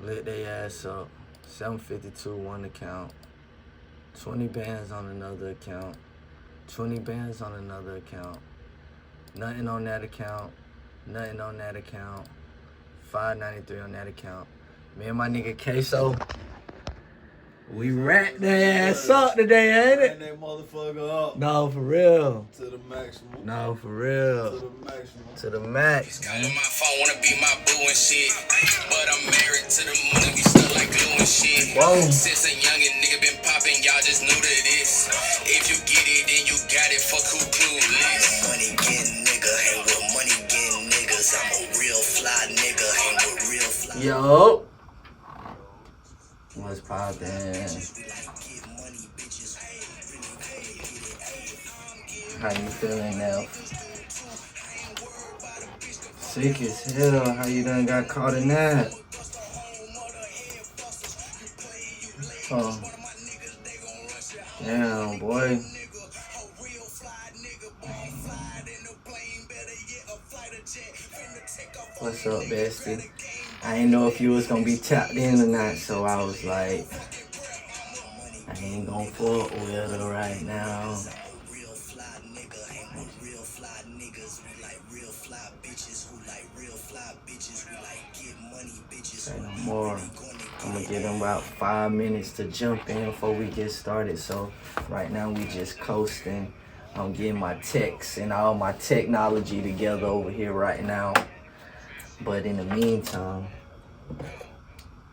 Lit they ass up. 752 one account. 20 bands on another account. 20 bands on another account. Nothing on that account. Nothing on that account. 593 on that account. Me and my nigga Queso, we racked their ass up today, ain't it? Ran that motherfucker up. No, for real. To the maximum. No, for real. To the maximum. To the max. Calling my phone, wanna be my boo and shit. But I'm married to the money, we stuck like glue and shit. Whoa. Since a youngin' nigga been poppin', y'all just new to this. If you get it, then you got it, fuck who clueless. Money getting nigga, hang with money getting niggas. I'm a real fly nigga, hang with real fly. Yo. What's poppin'? How you feeling now? Sick as hell. How you done got caught in that? Oh. Damn, boy. What's up, bestie? I didn't know if you was gonna be tapped in or not, so I was like, I ain't gonna fuck with her right now. Say no more. I'm gonna give them about 5 minutes to jump in before we get started. So right now we just coasting. I'm getting my texts and all my technology together over here right now. But in the meantime,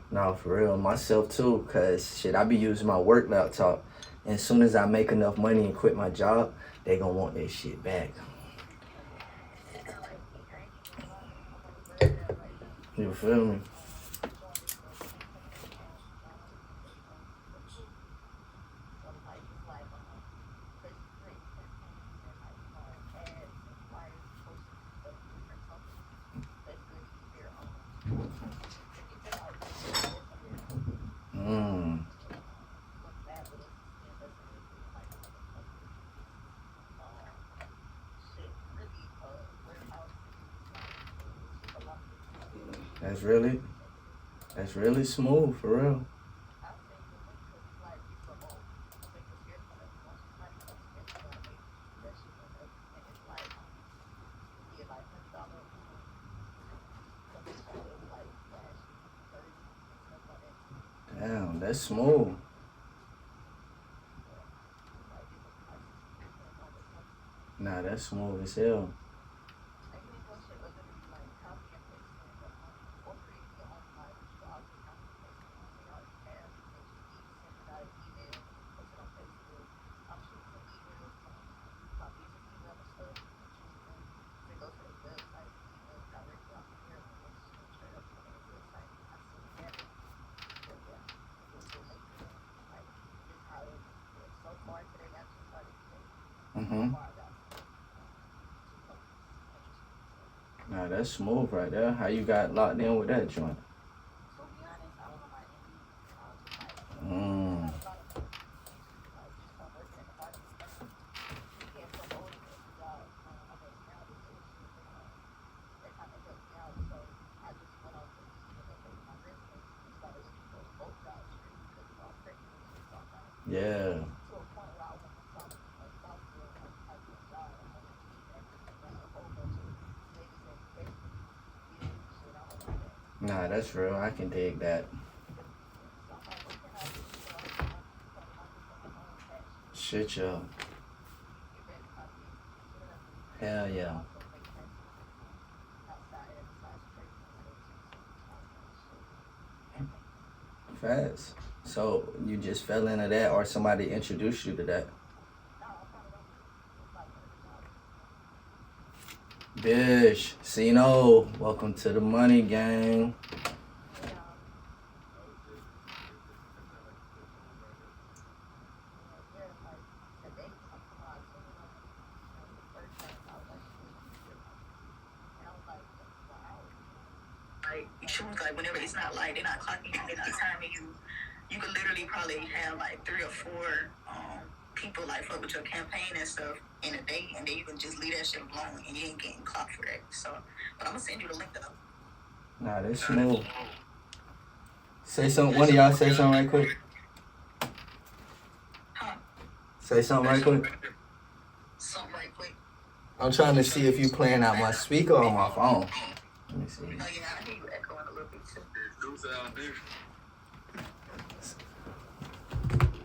no, for real, myself too, cause shit, I be using my work laptop. And as soon as I make enough money and quit my job, they gonna want that shit back. You feel me? That's really smooth, for real. Damn, that's smooth. Nah, that's smooth as hell. Nah, that's smooth right there. How you got locked in with that joint? Yeah. Nah, that's real. I can dig that. Shit, yo. Hell yeah. Fast. So you just fell into that, or somebody introduced you to that? Bish, Sino, welcome to the money gang. Like whenever it's not like they're not clocking you, they're not timing you. You could literally probably have like 3 or 4 people like fuck with your campaign and stuff in a day, and then you can just leave that shit alone and you ain't getting clocked for that. So, but I'm gonna send you the link though. Nah, that's smooth. Say something. One of y'all say something right quick. Say something right quick. Something right quick. I'm trying to see if you playing out my speaker or my phone. Let me see. Oh, yeah, I hear you echoing a little bit too. Do sound different.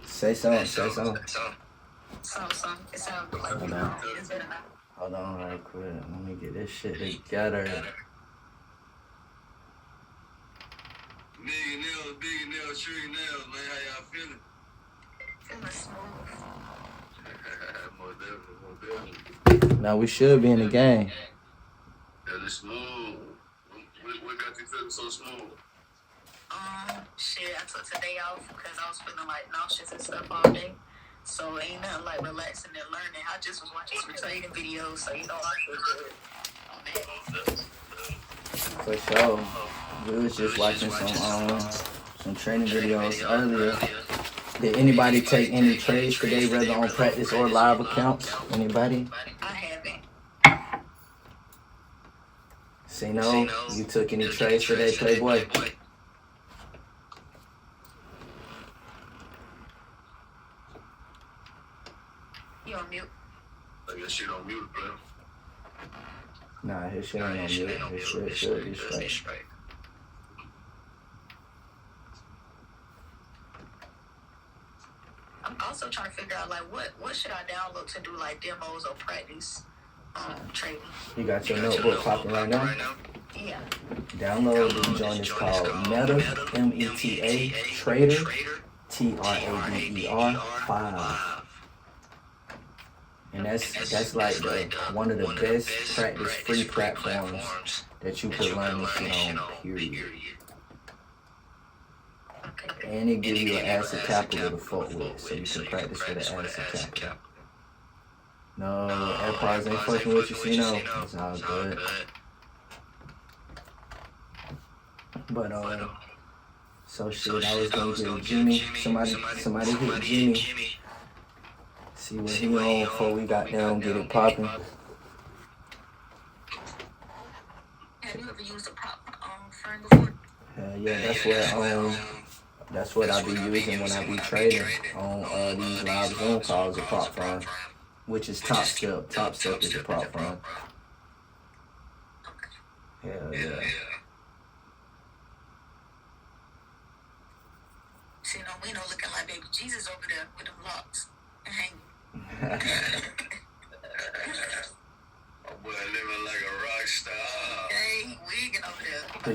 Say something. Say something. Some. It sounds like Hold you on. know, it's better now. Hold on right quick. Let me get this shit together. Big nails, tree nails, man. How y'all feeling? Feeling smooth. More definitely. Now we should be in the game. Yeah, it's smooth. What got you feeling so smooth? Shit, I took today off because I was feeling like nauseous and stuff all day. So ain't nothing like relaxing and learning. I just was watching some trading videos, so you know I feel good on that. For sure. We was just watching some training videos earlier. Did anybody take any trades today, whether on practice or live accounts? Anybody? I haven't. Say no. You took any trades today, Playboy? You on mute? I guess shit on mute, bro. Nah, his shit ain't on mute. His shit should be straight. I'm also trying to figure out like what should I download to do like demos or practice trading. You got your notebook popping right now? Yeah. Download the joint is called Meta, M-E-T-A, Trader, Trader 5. And that's like one of the best practice free platforms that you could learn this shit on, period. And it gives you an asset capital to fuck with, so you can practice with an asset capital. No, AirPods ain't fucking with you, see, no. It's all good. But, so shit, I was gonna get Jimmy. Somebody hit Jimmy. See what he on before we got down, get it popping. Have you ever used a prop firm before? Yeah, that's what I be using when I be trading on these live Zoom calls, a prop firm, which is Top Step. Top Step is a prop firm. Hell yeah. See, no, we know looking like baby Jesus over there with them locks and hanging. My boy living like a rock star. Hey, wigging over there.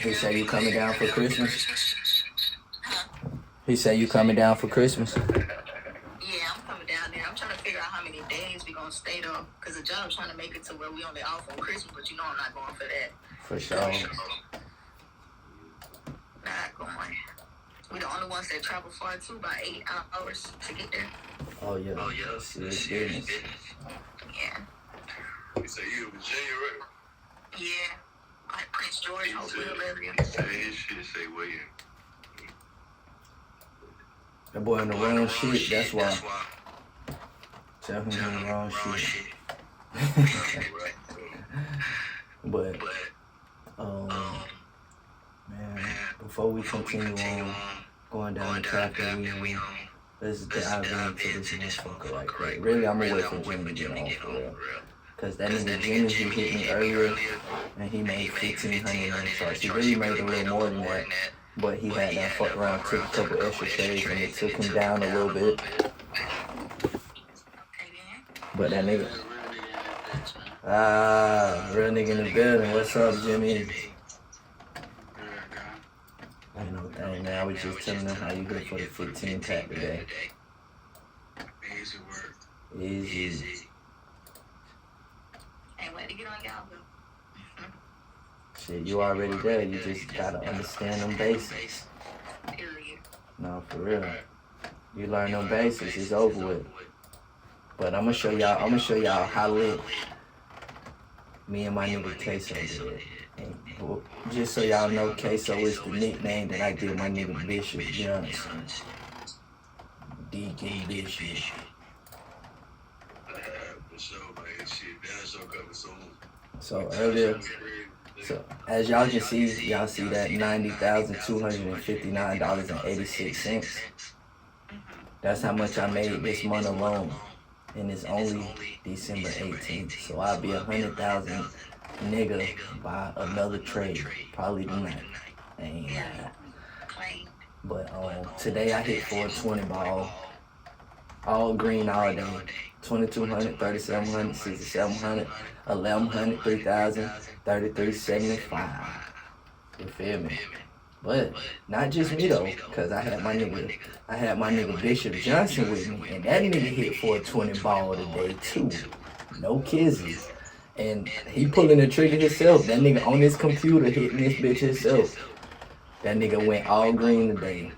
He say you coming down for Christmas? Huh? He say you coming down for Christmas? Yeah, I'm coming down there. I'm trying to figure out how many days we gonna stay though, cause the job's trying to make it to where we only off on Christmas, but you know I'm not going for that. For sure. Not going. We the only ones that travel far too, by 8 hours to get there. Oh yeah. Serious business. Yeah. You say you in Virginia, right? Yeah. Like Prince George, Hopewell area. Say his shit, say where you. That boy in the wrong shit, that's why. Tell him in the wrong shit. But, man, before we continue on going down the track that we on, let's dive into this motherfucker right quick. Really, I'm gonna wait for Jimmy to get on for real. Cause that nigga Jimmy, he hit me earlier, and he made 1,500 on the charts. He really made a little more than that, but he had that fuck around, took a couple extra trades, and it took him down a little bit. But that nigga, real nigga in the building. What's up, Jimmy? Ain't no thing, man. I was just telling them how you good for the 15 pack today. Easy work. Easy. Ain't wait to get on y'all, boo. Shit, you already there. You just gotta understand them basics. Period. No, for real. You learn them basics, it's over with. But I'm gonna show y'all how lit me and my nigga Queso did. And just so y'all know, Queso is the nickname that I give my nigga Bishop Johnson. Deacon Bishop. For sure, man. Shit, that's so coming soon. So earlier, So as y'all can see, y'all see that $90,259.86. That's how much I made this month alone, and it's only December 18th. So I'll be 100,000 nigga by another trade, probably tonight. Ain't lying. But today I hit 420 ball, all green all day. 2,200, 3,700, 6,700, 1,100, 3,000, 3,375. You feel me? But not just me though, cause I had my nigga Bishop Johnson with me, and that nigga hit 420 ball today too. No kizzy. And he pulling the trigger himself. That nigga on his computer hitting this bitch himself. That nigga went all green today.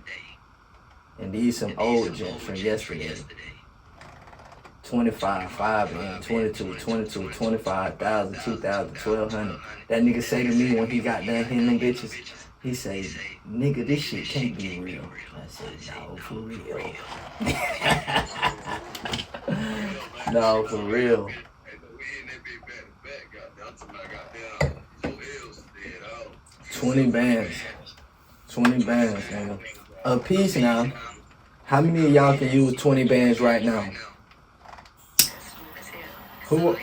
And these some old jumps from yesterday. 25, 5 and 22, 22, 25,000, 2,000, 1,200. That nigga say to me when he got done hitting them bitches, he say, nigga, this shit can't be real. I said, no, for real. No, for real. 20 bands. 20 bands, nigga. A piece now. How many of y'all can use 20 bands right now? Who? Do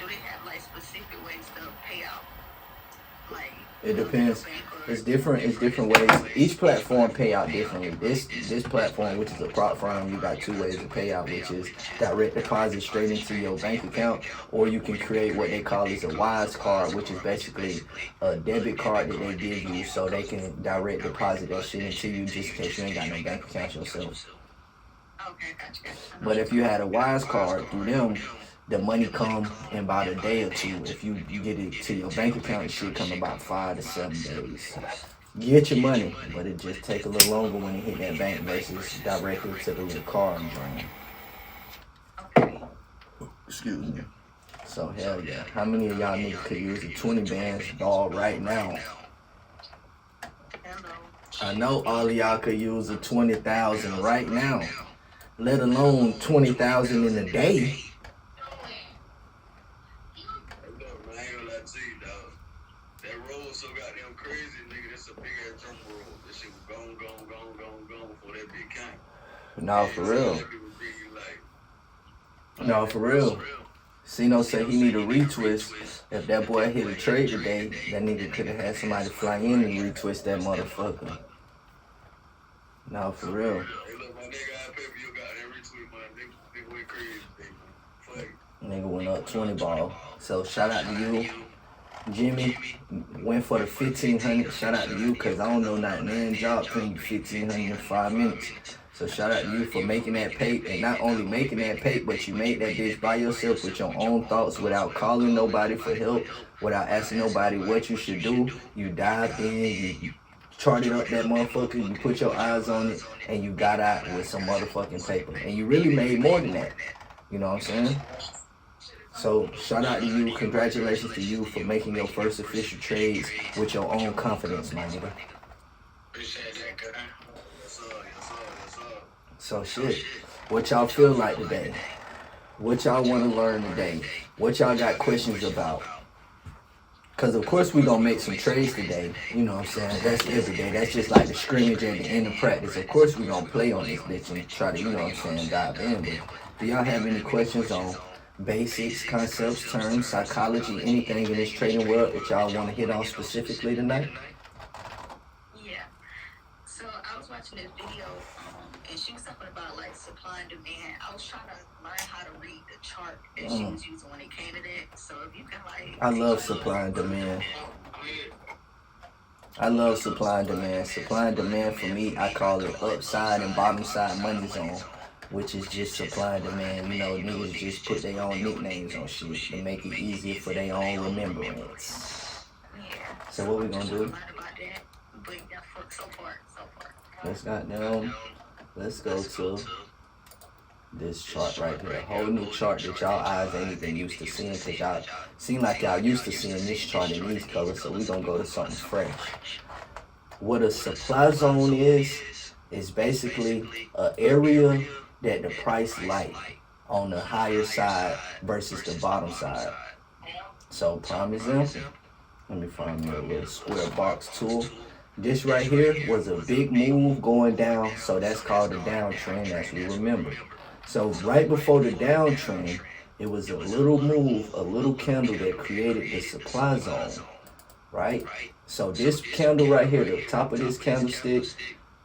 they have like specific ways to pay out? Like It depends. It's different ways. Each platform pay out differently. This platform, which is a prop firm, you got 2 ways to pay out, which is direct deposit straight into your bank account, or you can create what they call is a Wise card, which is basically a debit card that they give you so they can direct deposit that shit into you just in case you ain't got no bank account yourself. okay, gotcha. But if you had a Wise card through them, the money come in about a day or 2. If you get it to your bank account, it should come about 5 to 7 days. Get your money, but it just take a little longer when you hit that bank versus directly to the little card drain. Okay. Excuse me. So hell yeah. How many of y'all niggas could use a 20 bands ball right now? Hello. I know all of y'all could use a 20,000 right now, let alone 20,000 in a day. So goddamn crazy, nigga. That's a big ass jump roll. That shit was gone before that big came. No, for real. No, for real. Sino said he need a retwist. If that boy hit a trade today, that nigga could have had somebody fly in and retwist that motherfucker. No, for real. Hey, look, my nigga, I pay for your goddamn retweet, man. Nigga went crazy, nigga. Fuck. Nigga went up 20 ball. So shout out to you. Jimmy went for the 1,500. Shout out to you, cause I don't know not man job paying you 1,500 in 5 minutes. So shout out to you for making that pay, and not only making that pay, but you made that bitch by yourself with your own thoughts, without calling nobody for help, without asking nobody what you should do. You dived in, you charted up that motherfucker, you put your eyes on it, and you got out with some motherfucking paper. And you really made more than that. You know what I'm saying? So shout out to you, congratulations to you for making your first official trades with your own confidence, my nigga. Appreciate that, guy. Yes, sir. So shit, what y'all feel like today? What y'all want to learn today? What y'all got questions about? Cause of course we gonna make some trades today, you know what I'm saying? That's every day. That's just like the scrimmage at the end of practice. Of course we gonna play on this bitch and try to, you know what I'm saying, dive in. But do y'all have any questions on basics, concepts, terms, psychology, anything in this trading world that y'all want to hit on specifically tonight? Yeah. So I was watching this video, and she was talking about like supply and demand. I was trying to learn how to read the chart that she was using when it came to that. So if you can like, I love supply and demand. I love supply and demand. Supply and demand for me, I call it upside and bottom side money zone, which is just supply and demand. You know, niggas just put their own nicknames on shit to make it easier for their own remembrance. yeah. So what we gonna do? Learn about that, but yeah, so far. Let's go to this chart right here. A whole new chart that y'all eyes ain't even used to seeing, cause y'all seem like y'all used to seeing this chart in these colors, so we gonna go to something fresh. What a supply zone is basically an area that the price light on the higher side versus the bottom side. So prime example, let me find me a little square box tool. This right here was a big move going down, so that's called a downtrend, as we remember. So right before the downtrend, it was a little move, a little candle that created the supply zone, right? So this candle right here, the top of this candlestick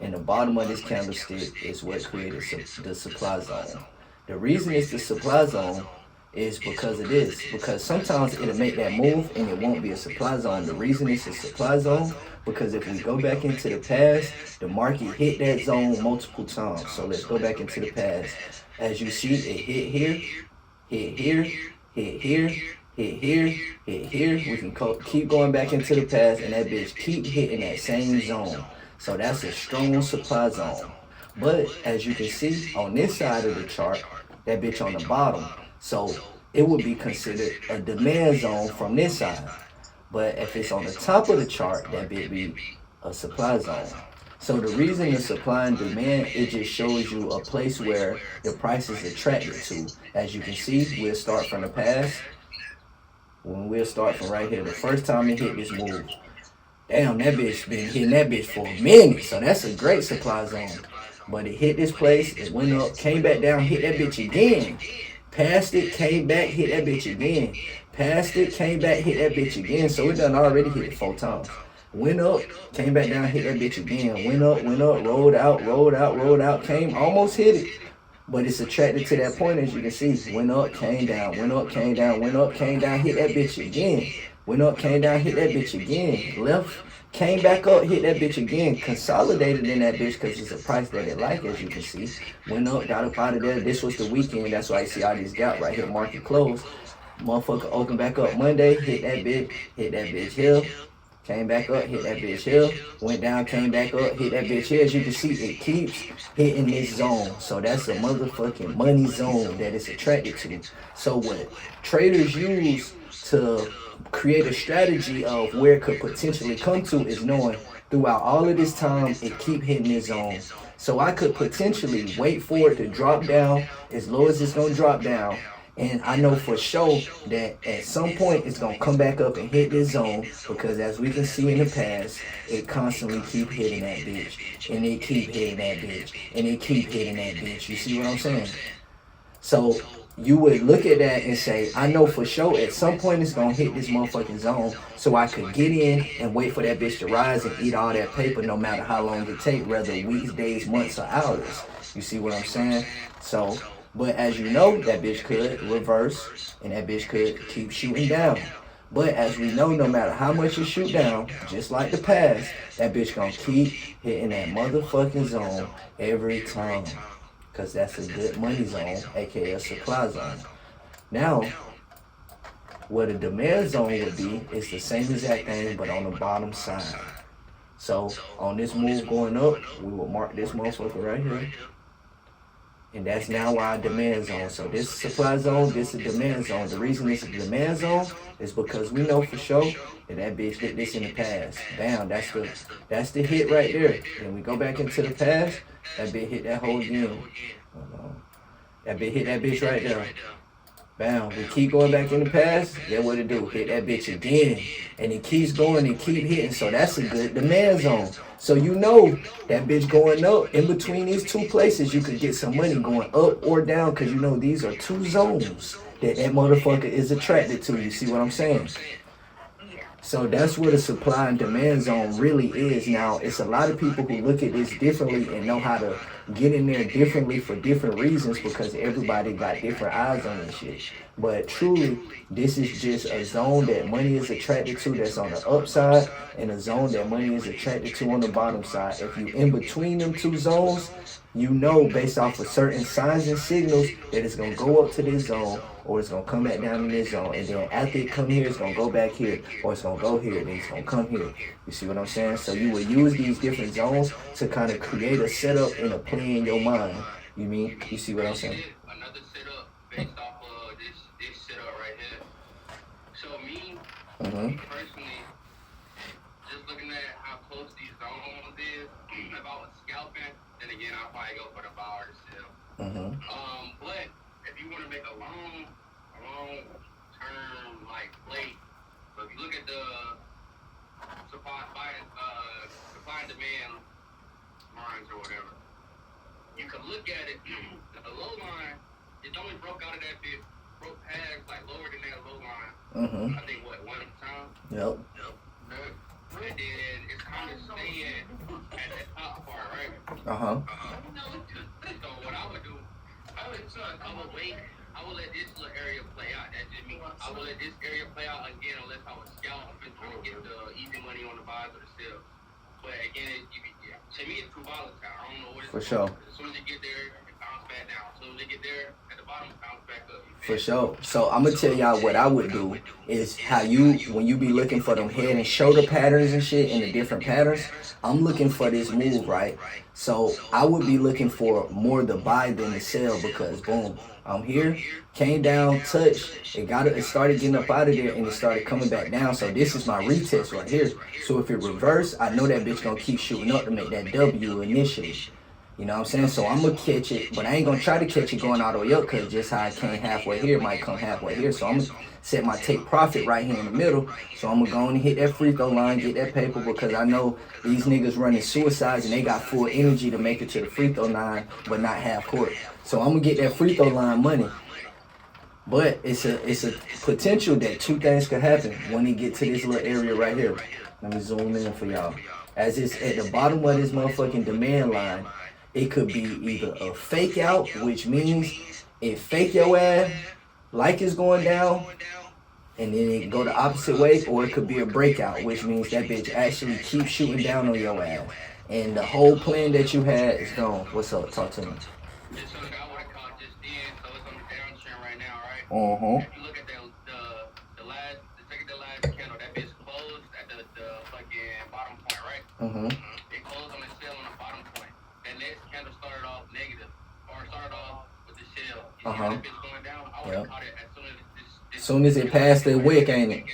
and the bottom of this candlestick is what created the supply zone. The reason it's the supply zone is because of this. Because sometimes it'll make that move and it won't be a supply zone. The reason it's a supply zone, because if we go back into the past, the market hit that zone multiple times. So let's go back into the past. As you see, it hit here, hit here, hit here, hit here, hit here. We can keep going back into the past and that bitch keep hitting that same zone. So that's a strong supply zone. But as you can see on this side of the chart, that bitch on the bottom. So it would be considered a demand zone from this side. But if it's on the top of the chart, that bitch be a supply zone. So the reason the supply and demand, it just shows you a place where the price is attracted to. As you can see, we'll start from the past. When we'll start from right here, the first time it hit this move. Damn, that bitch been hitting that bitch for a minute. So that's a great supply zone. But it hit this place, it went up, came back down, hit that bitch again. Passed it, came back, hit that bitch again. Passed it, came back, hit that bitch again. So it done already hit it 4 times. Went up, came back down, hit that bitch again. Went up, rolled out, came, almost hit it. But it's attracted to that point, as you can see. Went up, came down, went up, came down, went up, came down, hit that bitch again. Went up, came down, hit that bitch again. Left, came back up, hit that bitch again. Consolidated in that bitch because it's a price that it like, as you can see. Went up, got up out of there. This was the weekend. That's why you see all these gaps right here. Market closed. Motherfucker opened back up Monday. Hit that bitch here. Came back up, hit that bitch here. Went down, came back up, hit that bitch here. As you can see, it keeps hitting this zone. So that's a motherfucking money zone that it's attracted to. So what traders use to create a strategy of where it could potentially come to is knowing throughout all of this time, it keep hitting this zone. So I could potentially wait for it to drop down as low as it's gonna drop down. And I know for sure that at some point it's gonna come back up and hit this zone, because as we can see in the past, it constantly keep hitting that bitch, and it keep hitting that bitch, and it keep hitting that bitch. You see what I'm saying? So you would look at that and say, I know for sure at some point it's gonna hit this motherfucking zone, so I could get in and wait for that bitch to rise and eat all that paper, no matter how long it take, whether weeks, days, months, or hours. You see what I'm saying? So, but as you know, that bitch could reverse and that bitch could keep shooting down. But as we know, no matter how much you shoot down, just like the past, that bitch gonna keep hitting that motherfucking zone every time. Because that's a good money zone, aka a supply zone. Now, what a demand zone would be is the same exact thing, but on the bottom side. So on this move going up, we will mark this motherfucker right here. And that's now our demand zone. So this supply zone, this is demand zone. The reason this is demand zone is because we know for sure that bitch did this in the past. Bam, that's the hit right there. Then we go back into the past, that bitch hit that hole again. That bitch hit that bitch right there. Bam, we keep going back in the past, then what it do? Hit that bitch again. And it keeps going and keep hitting. So that's a good demand zone. So you know that bitch going up. In between these two places, you could get some money going up or down, because you know these are two zones that motherfucker is attracted to. You see what I'm saying? So that's what a supply and demand zone really is. Now, it's a lot of people who look at this differently and know how to get in there differently for different reasons, because everybody got different eyes on this shit. But truly, this is just a zone that money is attracted to that's on the upside, and a zone that money is attracted to on the bottom side. If you in between them two zones, you know based off of certain signs and signals that it's gonna go up to this zone, or it's gonna come back down in this zone, and then after it come here, it's gonna go back here, or it's gonna go here, then it's gonna come here. You see what I'm saying? So you will use these different zones to kind of create a setup and a play in your mind. You see what I'm saying? Another setup based off of this setup right here. So me, personally, just looking at how close these zones is, if I was scalping, then again, I'll probably go for the buy or the sell. But if you want to make a long term like plate. So if you look at the supply and demand lines or whatever, you can look at it. The low line, it only broke out of that bit, broke past like lower than that low line. Mm-hmm. I think what, one time. Yep. And then it's kind of staying at that top part, right? Uh-huh. So what I would do, I would wait. I would let this little area play out. That's just me. I would let this area play out again unless I was scalping trying to get the easy money on the buys or the sales. But again, to me, it's too volatile. I don't know what it's For sure. As soon as you get there, it bounce back down. As soon as you get there, at the bottom, it bounce back up. For sure. So I'm gonna tell y'all what I would do is how when you be looking for them head and shoulder patterns and shit and the different patterns, I'm looking for this move, right? So I would be looking for more the buy than the sell because boom, I'm here, came down, touched, it started getting up out of there and it started coming back down. So this is my retest right here. So if it reverse, I know that bitch gonna keep shooting up to make that W initially. You know what I'm saying? So I'm going to catch it, but I ain't going to try to catch it going all the way up because just how I came halfway here, it might come halfway here. So I'm going to set my take profit right here in the middle. So I'm going to go and hit that free throw line, get that paper because I know these niggas running suicides and they got full energy to make it to the free throw line, but not half court. So I'm going to get that free throw line money. But it's a potential that two things could happen when you get to this little area right here. Let me zoom in for y'all. As it's at the bottom of this motherfucking demand line, it could be either a fake out, which means it fake your ass like it's going down, and then it go the opposite way, or it could be a breakout, which means that bitch actually keeps shooting down on your ass. And the whole plan that you had is gone. What's up? Talk to me. Just so that I would have caught just then, so it's on the downtrend right now, right? Uh-huh. If you look at the second to last candle, that bitch closed at the fucking bottom point, right? Uh-huh. It closed on the sell on the bottom point. That next candle started off negative, or started off with the shell. You see that bitch going down? I would have caught it as soon as As soon as it passed the wick, ain't it?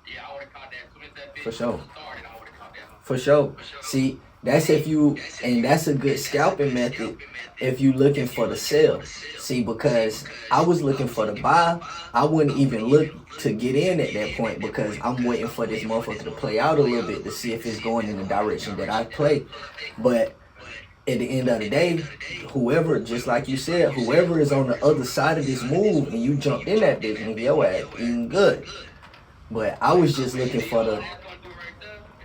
Yeah, I would have caught that. As soon as that bitch For sure. started, I would have caught that. For sure. See, that's and that's a good scalping method if you looking for the sell. See, because I was looking for the buy, I wouldn't even look to get in at that point because I'm waiting for this motherfucker to play out a little bit to see if it's going in the direction that I play. But at the end of the day, whoever, just like you said, whoever is on the other side of this move and you jumped in that bitch, nigga, your ass eating good. But I was just looking for the... If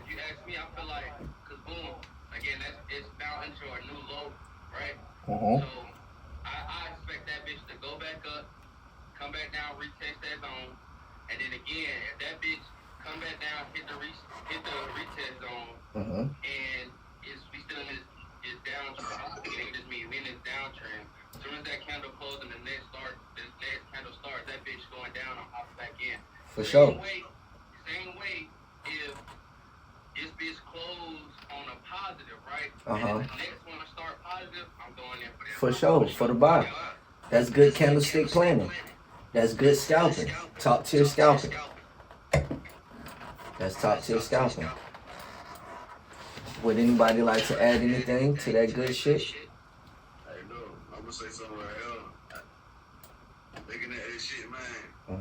you ask me, I feel like, because boom, again, it's now into a new low, right? Uh-huh. So I expect that bitch to go back up, come back down, retest that zone, and then again, if that bitch come back down, hit the retest zone, and we still in this downtrend. It just means we in this downtrend. As soon as that candle closes and the next candle starts, that bitch going down, I'm hopping back in. For sure. Same way, if this bitch closed on a positive, right? Uh-huh. And the next one to start positive, I'm going in for that. For sure, for the buy. That's good candlestick planning. That's good scalping. Top tier scalping. That's top tier scalping. Would anybody like to add anything to that good shit? Hey, no, I'm gonna say something right here. Looking at this shit, man.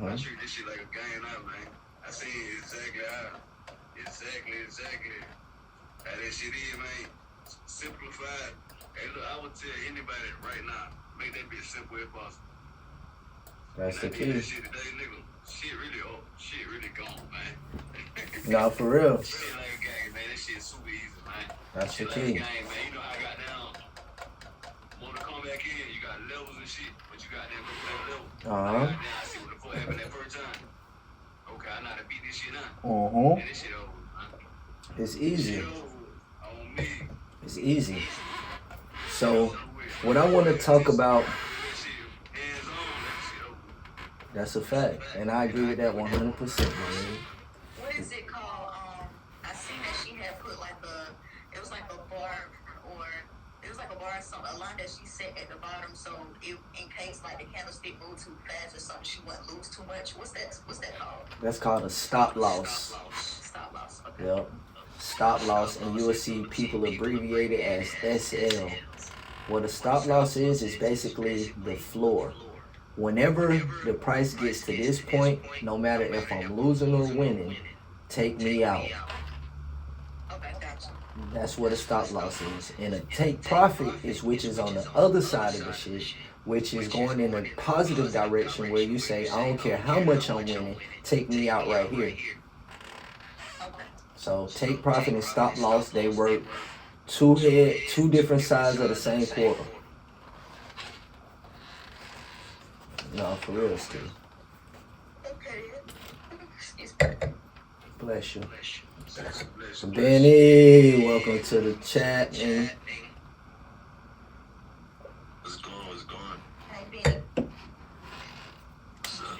I treat this shit like a game now, man. I seen exactly how that shit is, man. Simplified. Hey, look, I would tell anybody right now, make that bitch simple as possible. That's the That key. shit today, nigga. Shit really gone, man. Nah, for real. Shit like a game, man. That shit super easy, man. That's the Shit key. like a game, man. You know how I got down. Want to come back in, you got levels and shit, but you got them that level. I see what the fuck happened that first time. Okay, I know how to beat this shit now. And this shit over, man. It's easy. Shit over on me. It's easy. So, what I want to talk about, That shit, hands on, that shit over. that's a fact. And I agree with that 100%, man. What is it called? I seen that she had put like it was like a bar or something, a line that she set at the bottom, so in case like the candlestick moved too fast or something, she wouldn't lose too much. What's that called? That's called a stop loss. Stop loss. Okay. Yep. Stop loss, and you will see people abbreviate it as SL. What a stop loss is basically the floor. whenever the price gets to this point, no matter if I'm losing or winning, take me out. Okay, gotcha. That's what a stop loss is. And a take profit is which is on the other side of the shit, which is going in a positive direction where you say, I don't care how much I'm winning, take me out right here. Okay. So take profit and stop loss, they work two different sides of the same quarter. No, for real, Steve. Okay. Bless you. Bless you. Benny, welcome to the chat, man. What's going? Hey, Benny. What's up?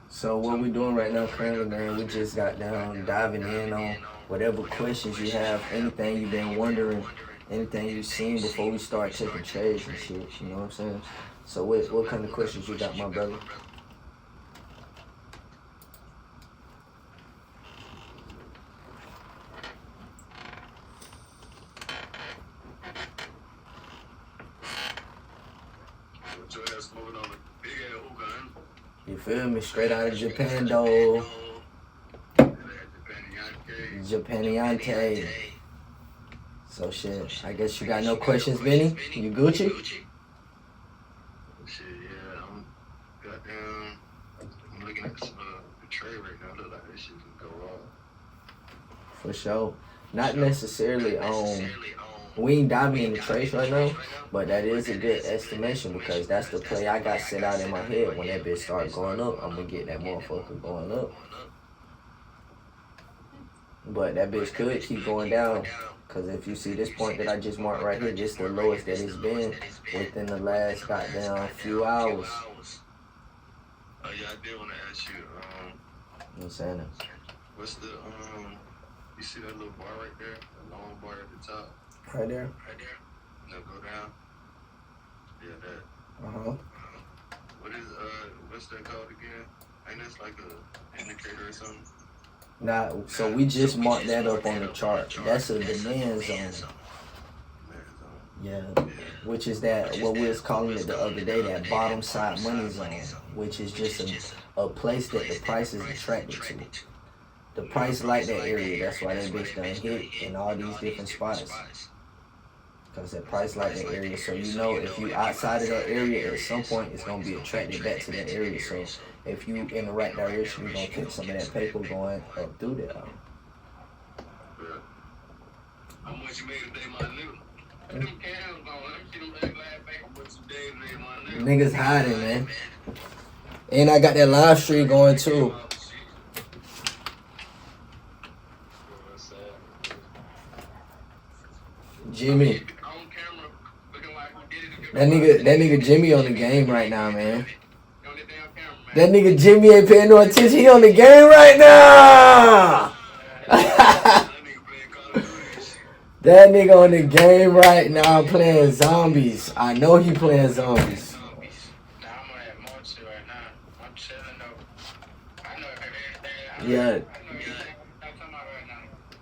So what we doing right now currently, man, we just got down diving in on whatever questions you have, anything you've been wondering, anything you've seen before we start taking trades and shit, you know what I'm saying? So what kind of questions you got, my brother? What your ass moving on the big ass hookah, huh? You feel me? Straight out of Japan, though. Japaniante. So shit, I guess you got no questions, Benny? You Gucci? Shit, yeah, I'm looking at the trade right now. Look like this shit can go wrong. For sure. Not necessarily we ain't diving in the trades right now, but that is a good estimation because that's the play I got set out in my head. When that bitch start going up, I'm gonna get that motherfucker going up. But that bitch could keep going down. Because if you see this point that I just marked right here, this is the lowest that it's been within the last goddamn few hours. Oh yeah, I did want to ask you, You know what I'm saying? what's the you see that little bar right there, the long bar at the top? Right there? No, go down. Yeah, that. Uh-huh. What's that called again? Ain't that like a indicator or something? Nah, so we just marked that up on the chart. That's a demand zone. Yeah. Which is that, what we was calling it the other day, that bottom side money zone. Which is just a place that the price is attracted to. The price like that area, that's why that bitch done hit in all these different spots. Because that price like that area, so you know if you outside of that area, at some point it's going to be attracted back to that area. So if you in the right direction, you're going to catch some of that paper going up through there. How much you made today, my nigga? Them cans on, let me see them ugly ass back. How much you made today, my nigga? Niggas hiding, man. And I got that live stream going too. Jimmy. That nigga Jimmy on the game right now, man. That nigga Jimmy ain't paying no attention. He on the game right now. That nigga on the game right now playing zombies. I know he playing zombies. Yeah.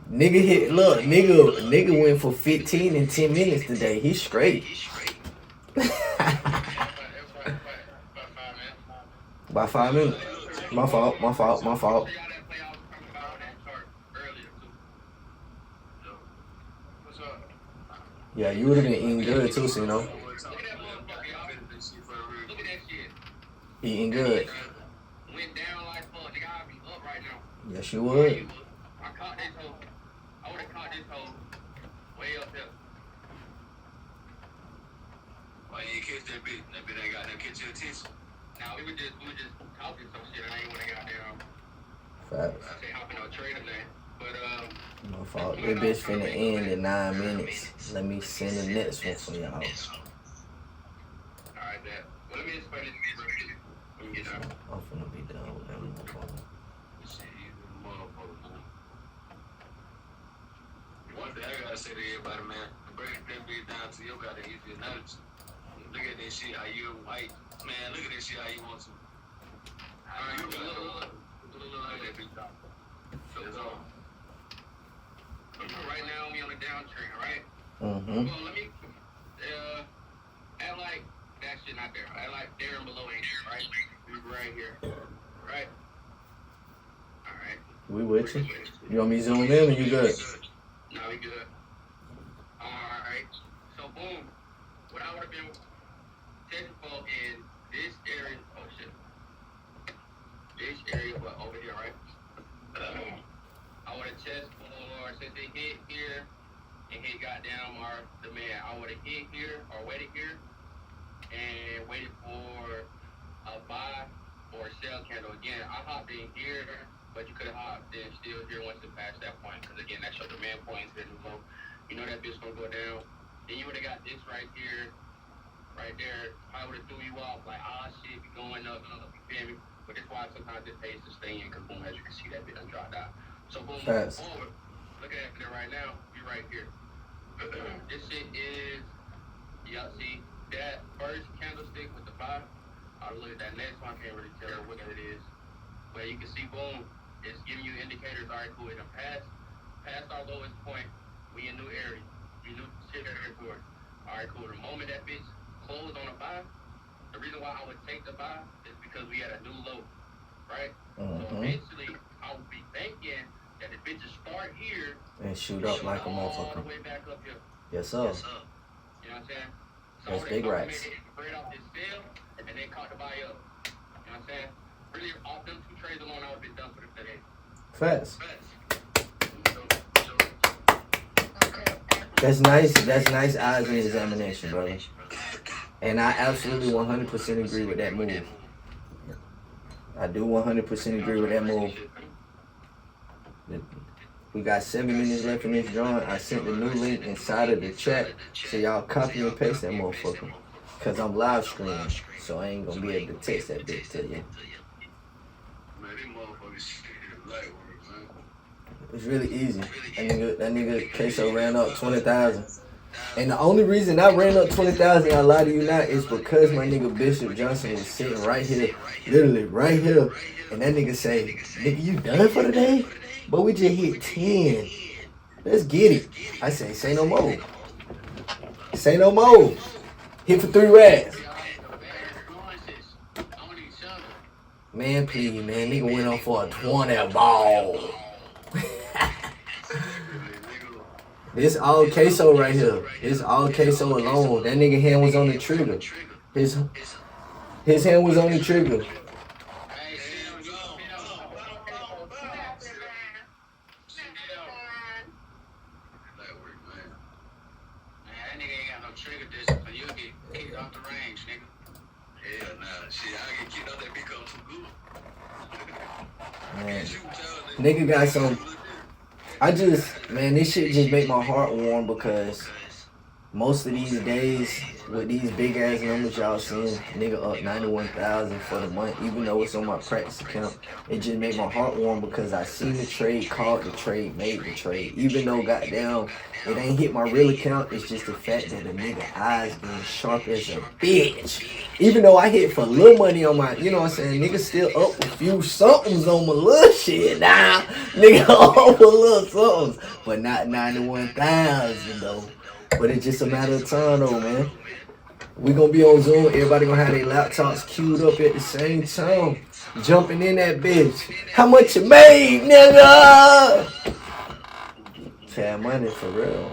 Nigga hit, look, nigga went for 15 in 10 minutes today. He's straight. By 5 minutes. My fault. Yeah, you would have been eating good too, so you know. Eating good. Yes, you would. Why you ain't catch that bitch? That bitch ain't got no catch your attention. Now we were just talking some shit. I ain't wanna get out there. Facts. I say hopping on trade today, but My fault. That bitch finna end in 9 minutes. Let me send the next one for y'all. alright, that. Well, let me explain it to you real quick. When you get out. I'm finna be done with that motherfucker. Shit, you motherfucker, man. One thing I gotta say to everybody, man, break that bitch down to your goddamn easy analogy. Look at this shit how you white, man. Look at this shit how you want to. Alright, You got look, look at that bitch down. That's all. right now we on the downtrend, right? Mm-hmm. Well, let me, at like that actually not there. I like there and below it, right? Right here. Right? Alright. We with you. You want me to zoom in or you good? No, we good. Alright. So boom. What I would have been testing for in this area, oh shit. This area, but over here, right? I would have tested for, since they hit here, and hit goddamn the man, I would have hit here or waited here and waited for a buy or a sell candle. Again, I hopped in here, but you could have hopped in still here once it passed that point, because again, that's your demand points here. So you know that bitch gonna go down. Then you would have got this right here, right there. I would have threw you off like, ah shit, we going up, you feel me? But that's why sometimes it pays to stay in, because boom, as you can see, that bitch done dropped out. So boom, moving forward, look at it right now, we right here. This shit is, y'all see that first candlestick with the buy. I'll look at that next one, I can't really tell what it is. But you can see, boom, it's giving you indicators. All right, cool, it done passed our lowest point. We in new area. We new shit territory. All right, cool. The moment that bitch closed on a buy, the reason why I would take the buy is because we had a new low, right? So eventually, I would be thinking that the bitches start here and shoot up like a motherfucker. All the way back up here. Yes, sir. You know what I'm saying? So that's big racks. Spread off this sale and then caught the buy up. You know what I'm saying? Really, off them two trades alone, I would have been done for the day. Facts. That's nice. That's nice eyes and examination, brother. And I absolutely 100% agree with that move. I do 100% agree with that move. We got 7 minutes left in this drawing. I sent the new link inside of the chat, so y'all copy and paste that motherfucker. Cause I'm live streaming, so I ain't gonna be able to text that bitch to you. Man, these motherfuckers shit light work, man. It's really easy. That nigga Queso ran up 20,000. And the only reason I ran up 20,000, I lie to you not, is because my nigga Bishop Johnson was sitting right here, literally right here. And that nigga say, nigga, you done for the day? But we just hit 10. Let's get it. I say no more. Say no more. Hit for 3 racks. Man, please, man. Nigga went on for a 20 ball. This all Queso right here. This all Queso alone. That nigga hand was on the trigger. His hand was on the trigger. Man, nigga got some. This shit just make my heart warm, because most of these days with these big ass numbers y'all seeing, nigga up 91,000 for the month, even though it's on my practice account, it just made my heart warm because I seen the trade, called the trade, made the trade. Even though goddamn it ain't hit my real account, it's just the fact that the nigga eyes being sharp as a bitch. Even though I hit for little money on my, you know what I'm saying, nigga still up a few somethings on my little shit now. Nigga up a little somethings, but not 91,000 though. But it's just a matter of time though, man. We gonna be on Zoom. Everybody gonna have their laptops queued up at the same time, jumping in that bitch. How much you made, nigga? Had money for real.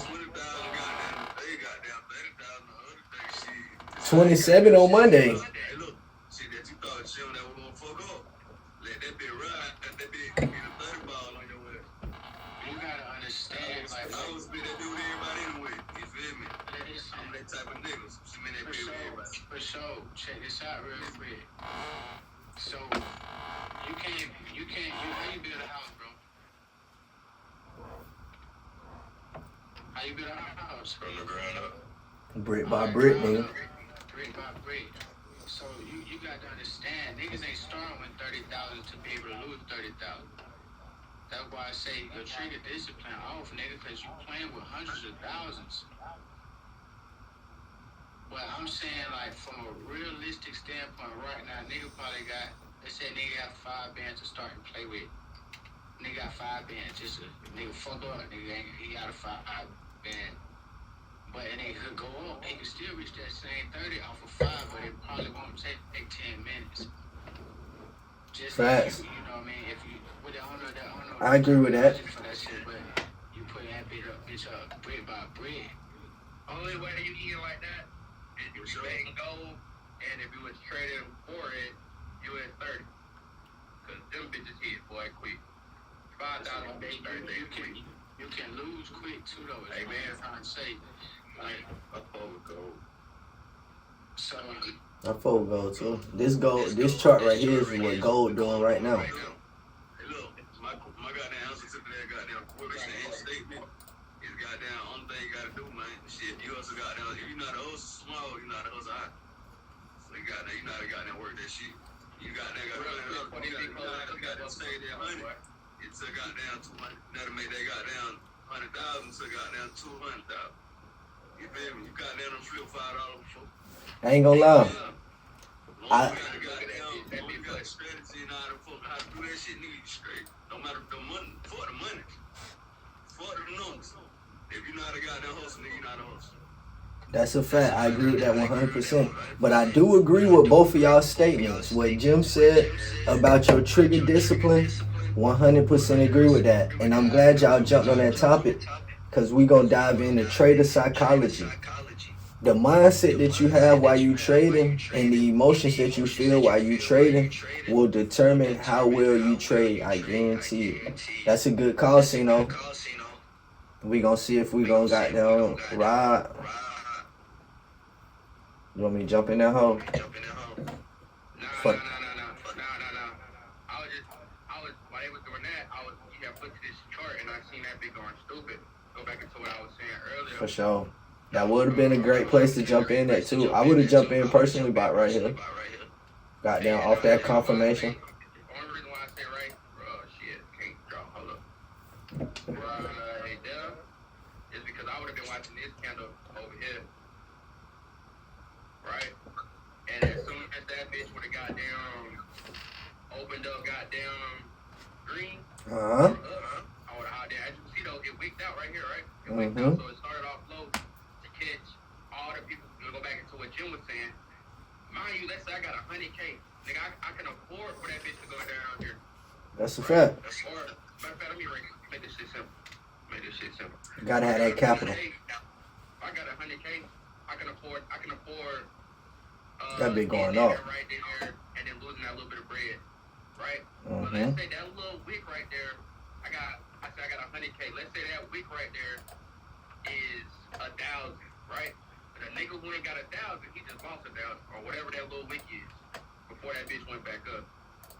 27 on Monday. Hey, look, see that you thought shit that was gonna fuck up. Let that bitch ride, let that bitch get a 30 ball on your ass. You gotta understand, like, I was spit that dude everybody anyway. You feel me? I'm that type of nigga. Spit that bitch with everybody. for sure, check this out real quick. So, you how you build a house, bro? How you build a house? From the ground up. Brick by brick, nigga. Brick by brick. So you got to understand, niggas ain't starting with 30,000 to be able to lose 30,000. That's why I say your trigger discipline off, nigga, because you playing with hundreds of thousands. But I'm saying, like, from a realistic standpoint, right now, nigga probably got, let's say nigga got 5 bands to start and play with. Nigga got 5 bands. Just a nigga fuck up, nigga he got a 5 band But it could go up. It could still reach that same 30 off of 5, but it probably won't take 10 minutes. Just Facts. you know what I mean? If you with the owner, I agree with that. for that shit, but you put that bitch up brick by brick. Only way you eat like that is if you letting go, and if you was trading for it, you at 30. Cause them bitches hit, boy, quick. $5,000 base 30. You can lose quick too, though. Hey man, I'm trying to say, like, up over gold. So. I fuck with gold too. This chart right here is what gold doing right now. Hey, look, my goddamn answer to that goddamn question and statement is goddamn only thing you gotta do, man. Shit, you also goddamn, if you not a hustle small, you not a hustle high. So you gotta goddamn work that shit. You goddamn gotta stay there 100. It's a goddamn 200. That'll make that goddamn 100,000 to goddamn 200,000. You feel me? You goddamn flip $5 before. I ain't gonna lie. You got strategy and how to do that shit, nigga, you straight. No matter the money, for the money, for the numbers. If you not a goddamn hustle, nigga, you not a hustle. That's a fact. I agree with that 100%. But I do agree with both of y'all statements. What Jim said about your trigger discipline, 100% agree with that. And I'm glad y'all jumped on that topic because we gonna dive into trader psychology. The mindset that you have while you trading and the emotions that you feel while you trading will determine how well you trade. I guarantee it. That's a good call, Sino. We gonna see if we gonna goddamn ride. You want me to jump in that hole? No. Fuck. I was while they was doing that, you have put this chart and I seen that big going stupid. Go back into what I was saying earlier. For sure. That would have been a great place to jump in at too. I would have jumped in personally about right here. Got down off that confirmation. The only reason why I say right, shit, can't drop, hold up. Right there is because I would have been watching this candle over here. Right? And as soon as that bitch would have got down, opened up, got down green, I would have out there. As you can see though, it wicked out right here, right? It wicked out, so it started off low to catch all the people. Go back into what Jim was saying. Mind you, let's say I got 100K. Nigga, I can afford for that bitch to go down here. That's a fact. Or, matter of fact, let me make this shit simple. You gotta have that capital. If I got 100K, I can afford that be going up. Right there, and then losing that little bit of bread, right? But let's say that little wick right there, I got 100K. Let's say that wick right there is 1,000, right? But a nigga who ain't got 1,000, he just lost 1,000 or whatever that little wick is before that bitch went back up.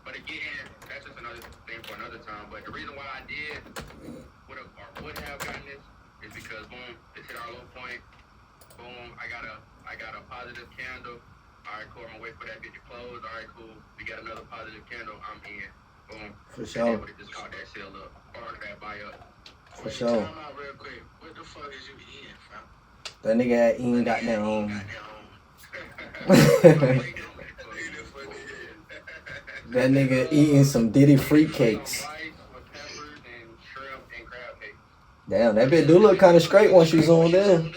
But again, that's just another thing for another time. But the reason why I would have gotten this is because boom, this hit our low point. Boom, I got a positive candle. All right, cool. I'm gonna wait for that bitch to close. All right, cool. We got another positive candle. I'm in. Boom. For sure. And then just caught that sell up or that buy up. For sure. Time out real quick. What the fuck is you eating, fam? That nigga had eating goddamn. That nigga eating some Diddy fruit cakes. Damn, that bitch do look kind of straight once you zoomed in.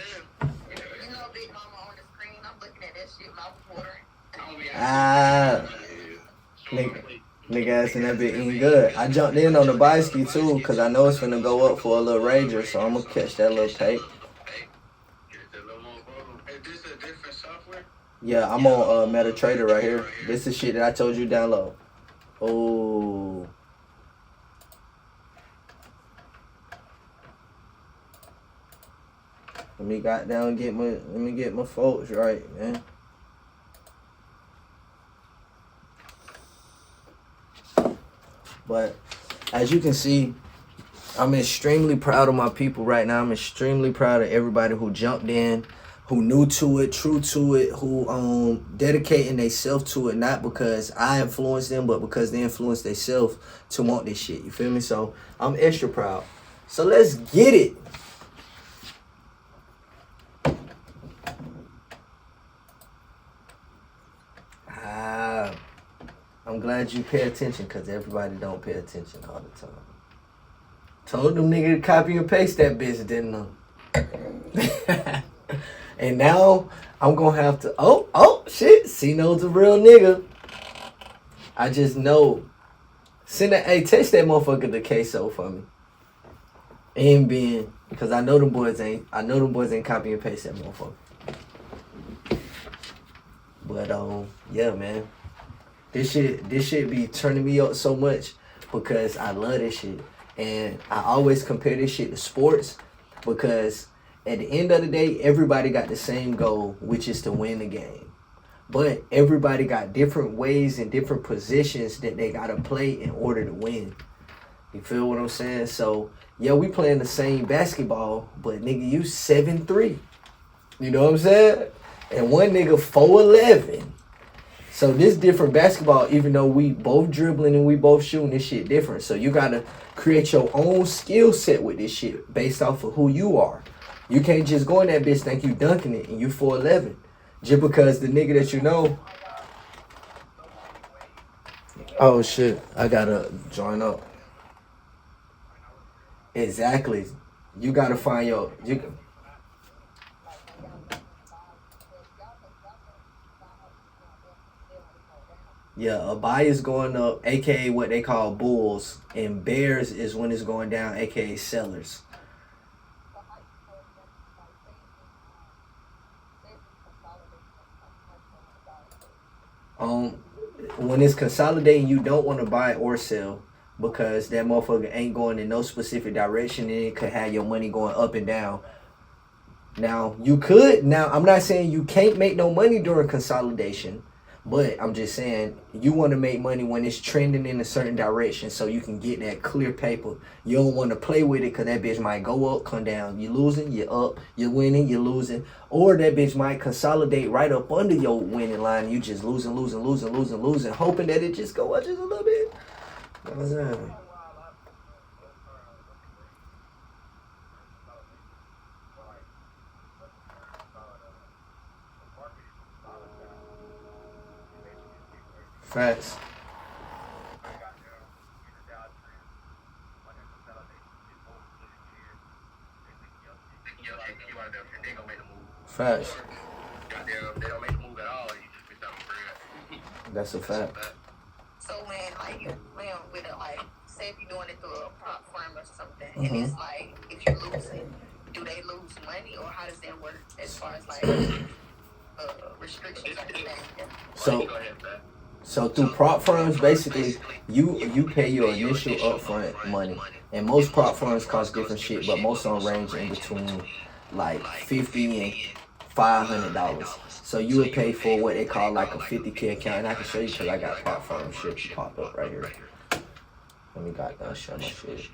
Nigga ass in that bit eating good. I jumped in on the Bysky too, cause I know it's finna go up for a little rager, so I'm gonna catch that little tape. Is this a different software? Yeah, I'm on MetaTrader right here. This is shit that I told you to download. Oh. Let me get my folks right, man. But as you can see, I'm extremely proud of my people right now. I'm extremely proud of everybody who jumped in, who new to it, true to it, who dedicating themselves to it, not because I influenced them, but because they influenced themselves to want this shit. You feel me? So I'm extra proud. So let's get it. I'm glad you pay attention, because everybody don't pay attention all the time. Told them nigga to copy and paste that bitch, didn't I? And now I'm gonna have to. Oh shit! C-No's a real nigga. I just know. Send that. Hey, text that motherfucker the queso for me. And Ben, because I know them boys ain't. I know them boys ain't copy and paste that motherfucker. But yeah, man. This shit be turning me up so much because I love this shit. And I always compare this shit to sports because at the end of the day, everybody got the same goal, which is to win the game. But everybody got different ways and different positions that they gotta play in order to win. You feel what I'm saying? So, yeah, we playing the same basketball, but nigga, you 7'3". You know what I'm saying? And one nigga 4'11". So this different basketball, even though we both dribbling and we both shooting, this shit different. So you gotta create your own skill set with this shit based off of who you are. You can't just go in that bitch think you dunking it and you 4'11". Just because the nigga that you know. Oh shit, I gotta join up. Exactly. You gotta find your Yeah, a buy is going up, aka what they call bulls, and bears is when it's going down, aka sellers. When it's consolidating, you don't want to buy or sell because that motherfucker ain't going in no specific direction and it could have your money going up and down. Now, I'm not saying you can't make no money during consolidation, but I'm just saying you want to make money when it's trending in a certain direction so you can get that clear paper. You don't want to play with it because that bitch might go up, come down. You losing, you up, you winning, you losing. Or that bitch might consolidate right up under your winning line. You just losing, hoping that it just go up just a little bit. You know what I'm saying? Facts. Facts. They don't make the move at all. You just miss out on bread. That's a fact. So when like you playing with it, like say if you're doing it through a prop firm or something, and it's like if you lose it, do they lose money or how does that work as far as like restrictions or anything? So through prop firms, basically, you pay your initial upfront money, and most prop firms cost different shit, but most of them range in between like $50 and $500. So you would pay for what they call like a 50K account, and I can show you because I got prop firm shit popped up right here. Let me show my shit.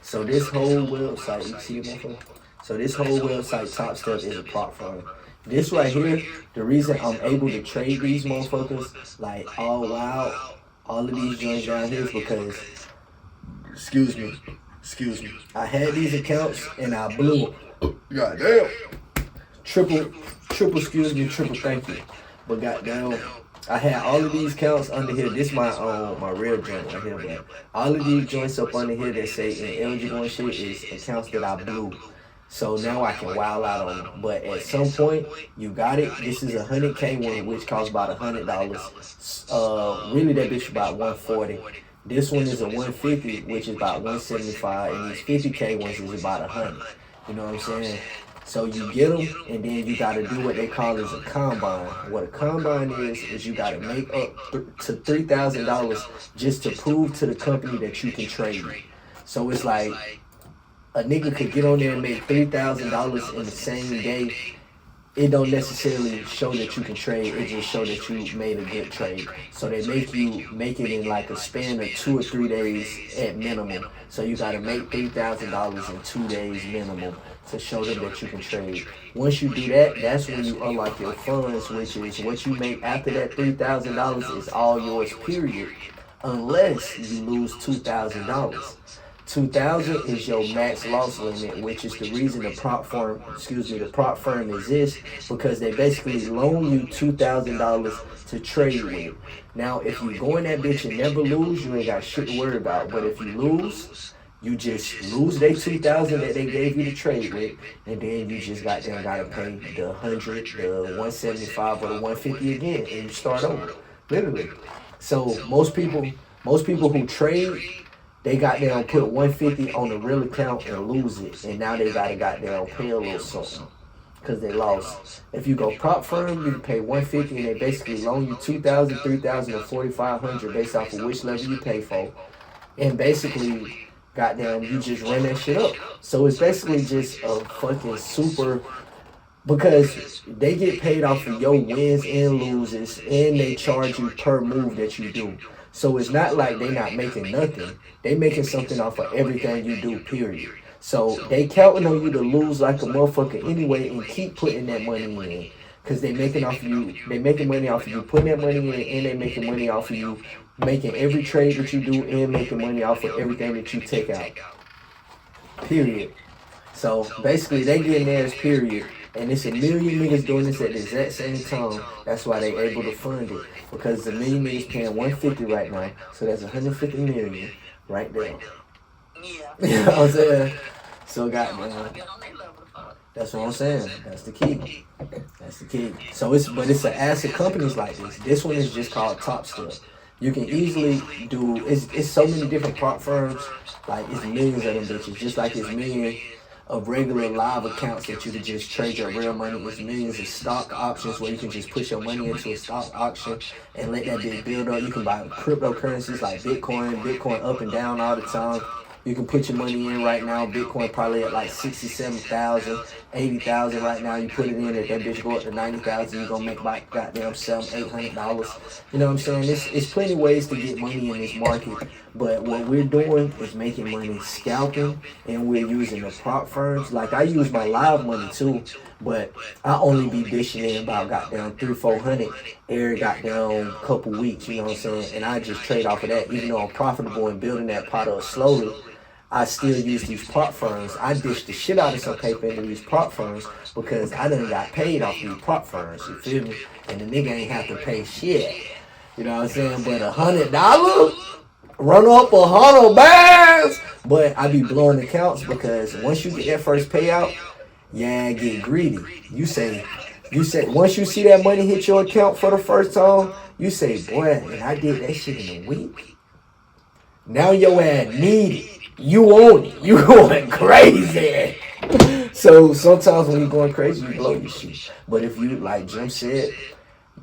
So this whole website, you see it, motherfucker? So this whole website, Top Step, is a prop firm. This right here, the reason I'm able to trade these motherfuckers like all wild, all of these joints down here is because, excuse me, I had these accounts and I blew them. Goddamn. Triple thank you. But goddamn, I had all of these accounts under here. This my real joint right here, but all of these joints up under here that say ineligible and shit is accounts that I blew. So now I can wild out on them. But at some point, you got it. This is a 100K one, which costs about $100. Really, that bitch about $140. This one is a 150, which is about $175, and these 50K ones is about $100. You know what I'm saying? So you get them, and then you got to do what they call as a combine. What a combine is you got to make up to $3,000 just to prove to the company that you can trade. So it's like a nigga could get on there and make $3,000 in the same day. It don't necessarily show that you can trade. It just show that you made a good trade. So they make it in like a span of 2 or 3 days at minimum. So you got to make $3,000 in 2 days minimum to show them that you can trade. Once you do that, that's when you unlock your funds, which is what you make after that $3,000 is all yours, period. Unless you lose $2,000. 2,000 is your max loss limit, which is the reason the prop firm exists, because they basically loan you $2,000 to trade with. Now, if you go in that bitch and never lose, you ain't got shit to worry about. But if you lose, You just lose their 2,000 that they gave you to trade with, and then you just gotta pay the 100, the 175, or the 150 again, and you start over, literally. So most people who trade, they put 150 on the real account and lose it, and now they gotta pay a little something because they lost. If you go prop firm, you can pay 150, and they basically loan you 2,000, 3,000, or 4,500 based off of which level you pay for, and basically. You just run that shit up. So it's basically just a fucking super, because they get paid off of your wins and loses, and they charge you per move that you do. So it's not like they not making nothing. They making something off of everything you do, period. So they counting on you to lose like a motherfucker anyway and keep putting that money in. Because they making money off of you putting that money in, and they making money off of you making every trade that you do, and making money off of everything that you take out. Period. So basically they getting theirs, period. And it's a million niggas doing this at the exact same time. That's why they able to fund it. Because the million niggas paying 150 right now. So that's 150 million right there. Yeah. You know what I'm saying? So goddamn. That's what I'm saying. That's the key. That's the key. So it's an asset companies like this. This one is just called Top Step. You can easily do. It's so many different prop firms. Like it's millions of them bitches. Just like it's millions of regular live accounts that you can just trade your real money. There's millions of stock options where you can just put your money into a stock auction and let that bitch build up. You can buy cryptocurrencies like Bitcoin up and down all the time. You can put your money in right now. Bitcoin probably at like 67,000, 80,000 right now. You put it in, if that bitch go up to 90,000, you're gonna make like goddamn $700-800. You know what I'm saying? It's plenty ways to get money in this market. But what we're doing is making money scalping, and we're using the prop firms. Like I use my live money too, but I only be dishing in about goddamn 300-400 every goddamn couple weeks. You know what I'm saying? And I just trade off of that, even though I'm profitable and building that pot up slowly. I still use these prop firms. I dish the shit out of some paper into these prop firms because I done got paid off these prop firms, you feel me? And the nigga ain't have to pay shit. You know what I'm saying? But $100, run up 100 bands. But I be blowing accounts because once you get that first payout, yeah, get greedy. You say, once you see that money hit your account for the first time, you say, boy, and I did that shit in a week. Now your ass need it. You own it. You going crazy. So sometimes when you're going crazy, you blow your shit. But if you, like Jim said,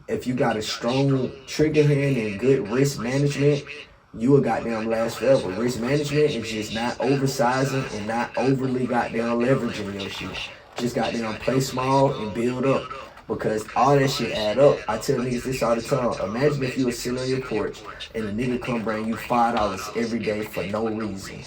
if you got a strong trigger hand and good risk management, you will goddamn last forever. Risk management is just not oversizing and not overly goddamn leveraging your shit. Just goddamn play small and build up. Because all that shit add up. I tell niggas this all the time. Imagine if you were sitting on your porch and a nigga come bring you $5 every day for no reason.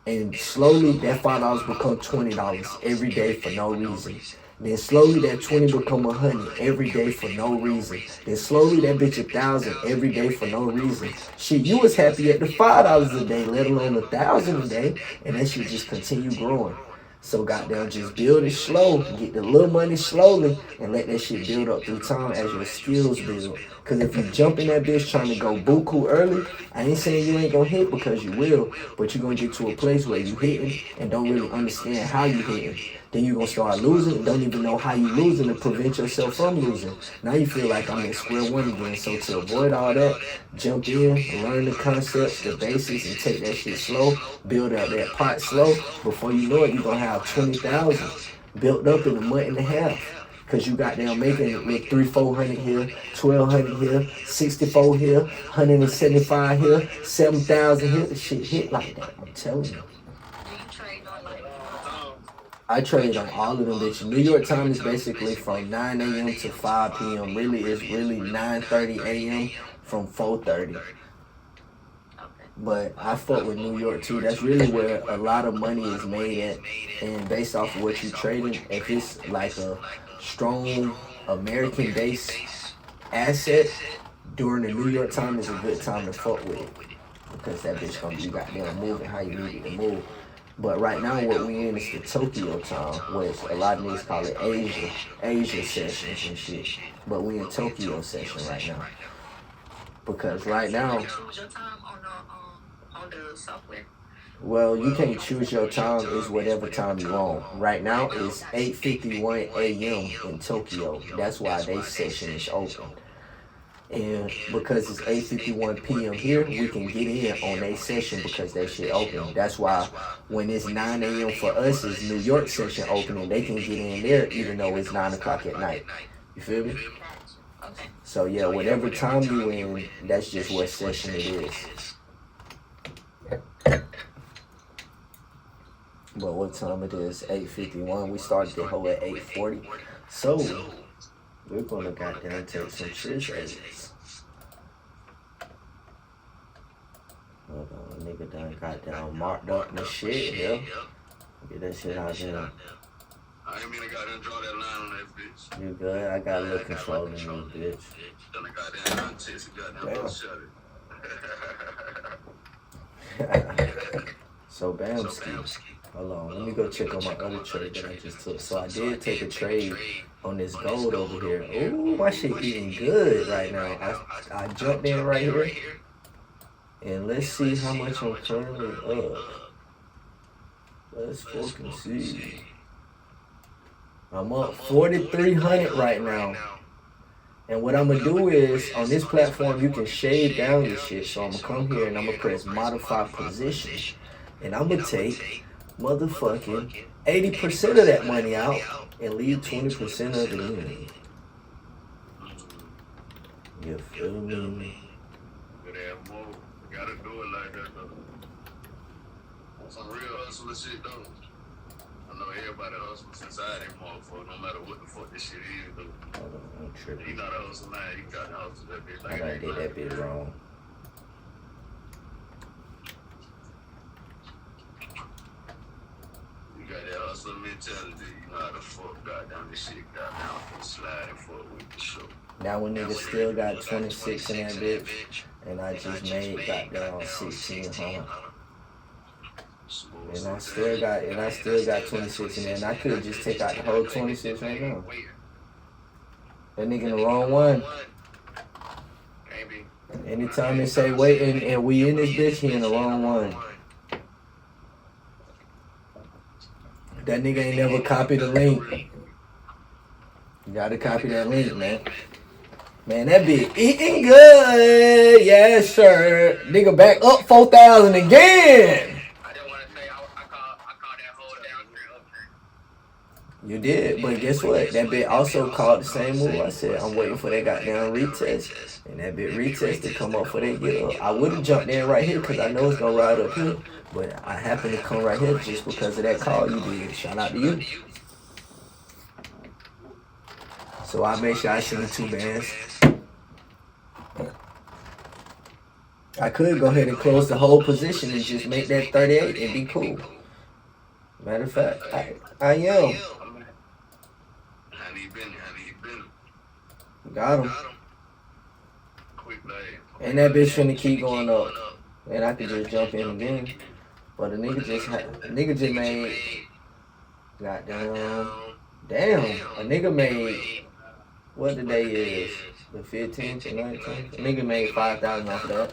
And slowly that $5 become $20 every day for no reason. Then slowly that 20 become 100 every day for no reason. Then slowly that bitch 1,000 every day for no reason. Shit, you was happy at the $5 a day, let alone 1,000 a day, and that shit just continue growing. So goddamn, just build it slow, get the little money slowly, and let that shit build up through time as your skills build. Cause if you jump in that bitch trying to go buku early, I ain't saying you ain't gonna hit because you will, but you're gonna get to a place where you hitting and don't really understand how you hitting. Then you're gonna start losing and don't even know how you losing to prevent yourself from losing. Now you feel like I'm at square one again. So to avoid all that, jump in, learn the concepts, the basics, and take that shit slow, build out that pot slow. Before you know it, you're gonna have 20,000 built up in a month and a half. Cause you got them making it with 300-400 here, 1,200 here, 64 here, 175 here, 7,000 here. The shit hit like that. I'm telling you. I trade on all of them bitches. New York time is basically from 9 a.m. to 5 p.m. Really, it's really 9:30 a.m. from 4:30. But I fuck with New York too. That's really where a lot of money is made at. And based off of what you're trading, if it's like a strong American-based asset, during the New York time is a good time to fuck with it. Because that bitch gonna be goddamn moving how you need it to move. But right now what we in is the Tokyo time, which a lot of niggas call it Asia sessions and shit. But we in Tokyo session right now. Because right now, Choose your time on the software. Well, you can't choose your time. It's whatever time you want. Right now, it's 8:51 a.m. in Tokyo. That's why they session is open. And because it's 8:51 p.m. here, we can get in on their session because that shit open. That's why when it's 9 a.m. for us, it's New York session opening. They can get in there even though it's 9 o'clock at night. You feel me? So yeah, whatever time you in, that's just what session it is. But what time it is? 8:51. We started the whole at 8:40. So we're gonna goddamn take some trips. Hold on, nigga done goddamn marked up the shit, yeah. Get that shit out there. I ain't mean to goddamn draw that line on that bitch. You good? I got a little control in you, bitch. Done a goddamn contest, goddamn shut it. So Bamski. Hold on, let me go check on my other trade that I just took. So I did take a trade on this gold over here. Ooh, my shit eating good right now. I jumped in right here. And let's see how much I'm currently up. Let's fucking see. I'm up 4,300 right now. And what I'm gonna do is, on this platform, you can shade down your shit. So I'm gonna come here and I'm gonna press modify position. And I'm gonna take motherfucking 80% of that money out and leave 20% of it in. You feel me? Good ass move. Gotta do it like that though. Some real hustler shit though. I know everybody hustles inside that motherfucker, no matter what the fuck this shit is though. Hold on, I'm tripping. You not a hustle man, you got to hustle that bitch I like done did that bit wrong. You got that hustler mentality, you know how the fuck goddamn this shit goddamn sliding for a week to show. Now when niggas still got 26 in that bitch, and I just made goddamn 1,600. And I still got 26 in there, and I could just take out the whole 26 right now. That nigga in the wrong one. Anytime they say wait and we in this bitch, he in the wrong one. That nigga ain't never copied the link. You gotta copy that link, man. Man, that bitch eating good. Yes, sir. Nigga back up 4,000 again. I just want to say I called that whole downstream upstream. You did, but guess what? That bit also called the same move. I said, I'm waiting for that goddamn retest. And that bit retest to come up for that get up. I would have jumped in right here because I know it's going to ride up here. But I happened to come right here just because of that call you did. Shout out to you. So I made sure I sent the 2 bands. I could go ahead and close the whole position and just make that 38 and be cool. Matter of fact, I am. How you been? Got him. Quick play. And that bitch finna keep going up. And I could just jump in again. But the nigga just made, goddamn, a nigga made, what the day is? The 15th or 19th? A nigga made 5,000 off of that.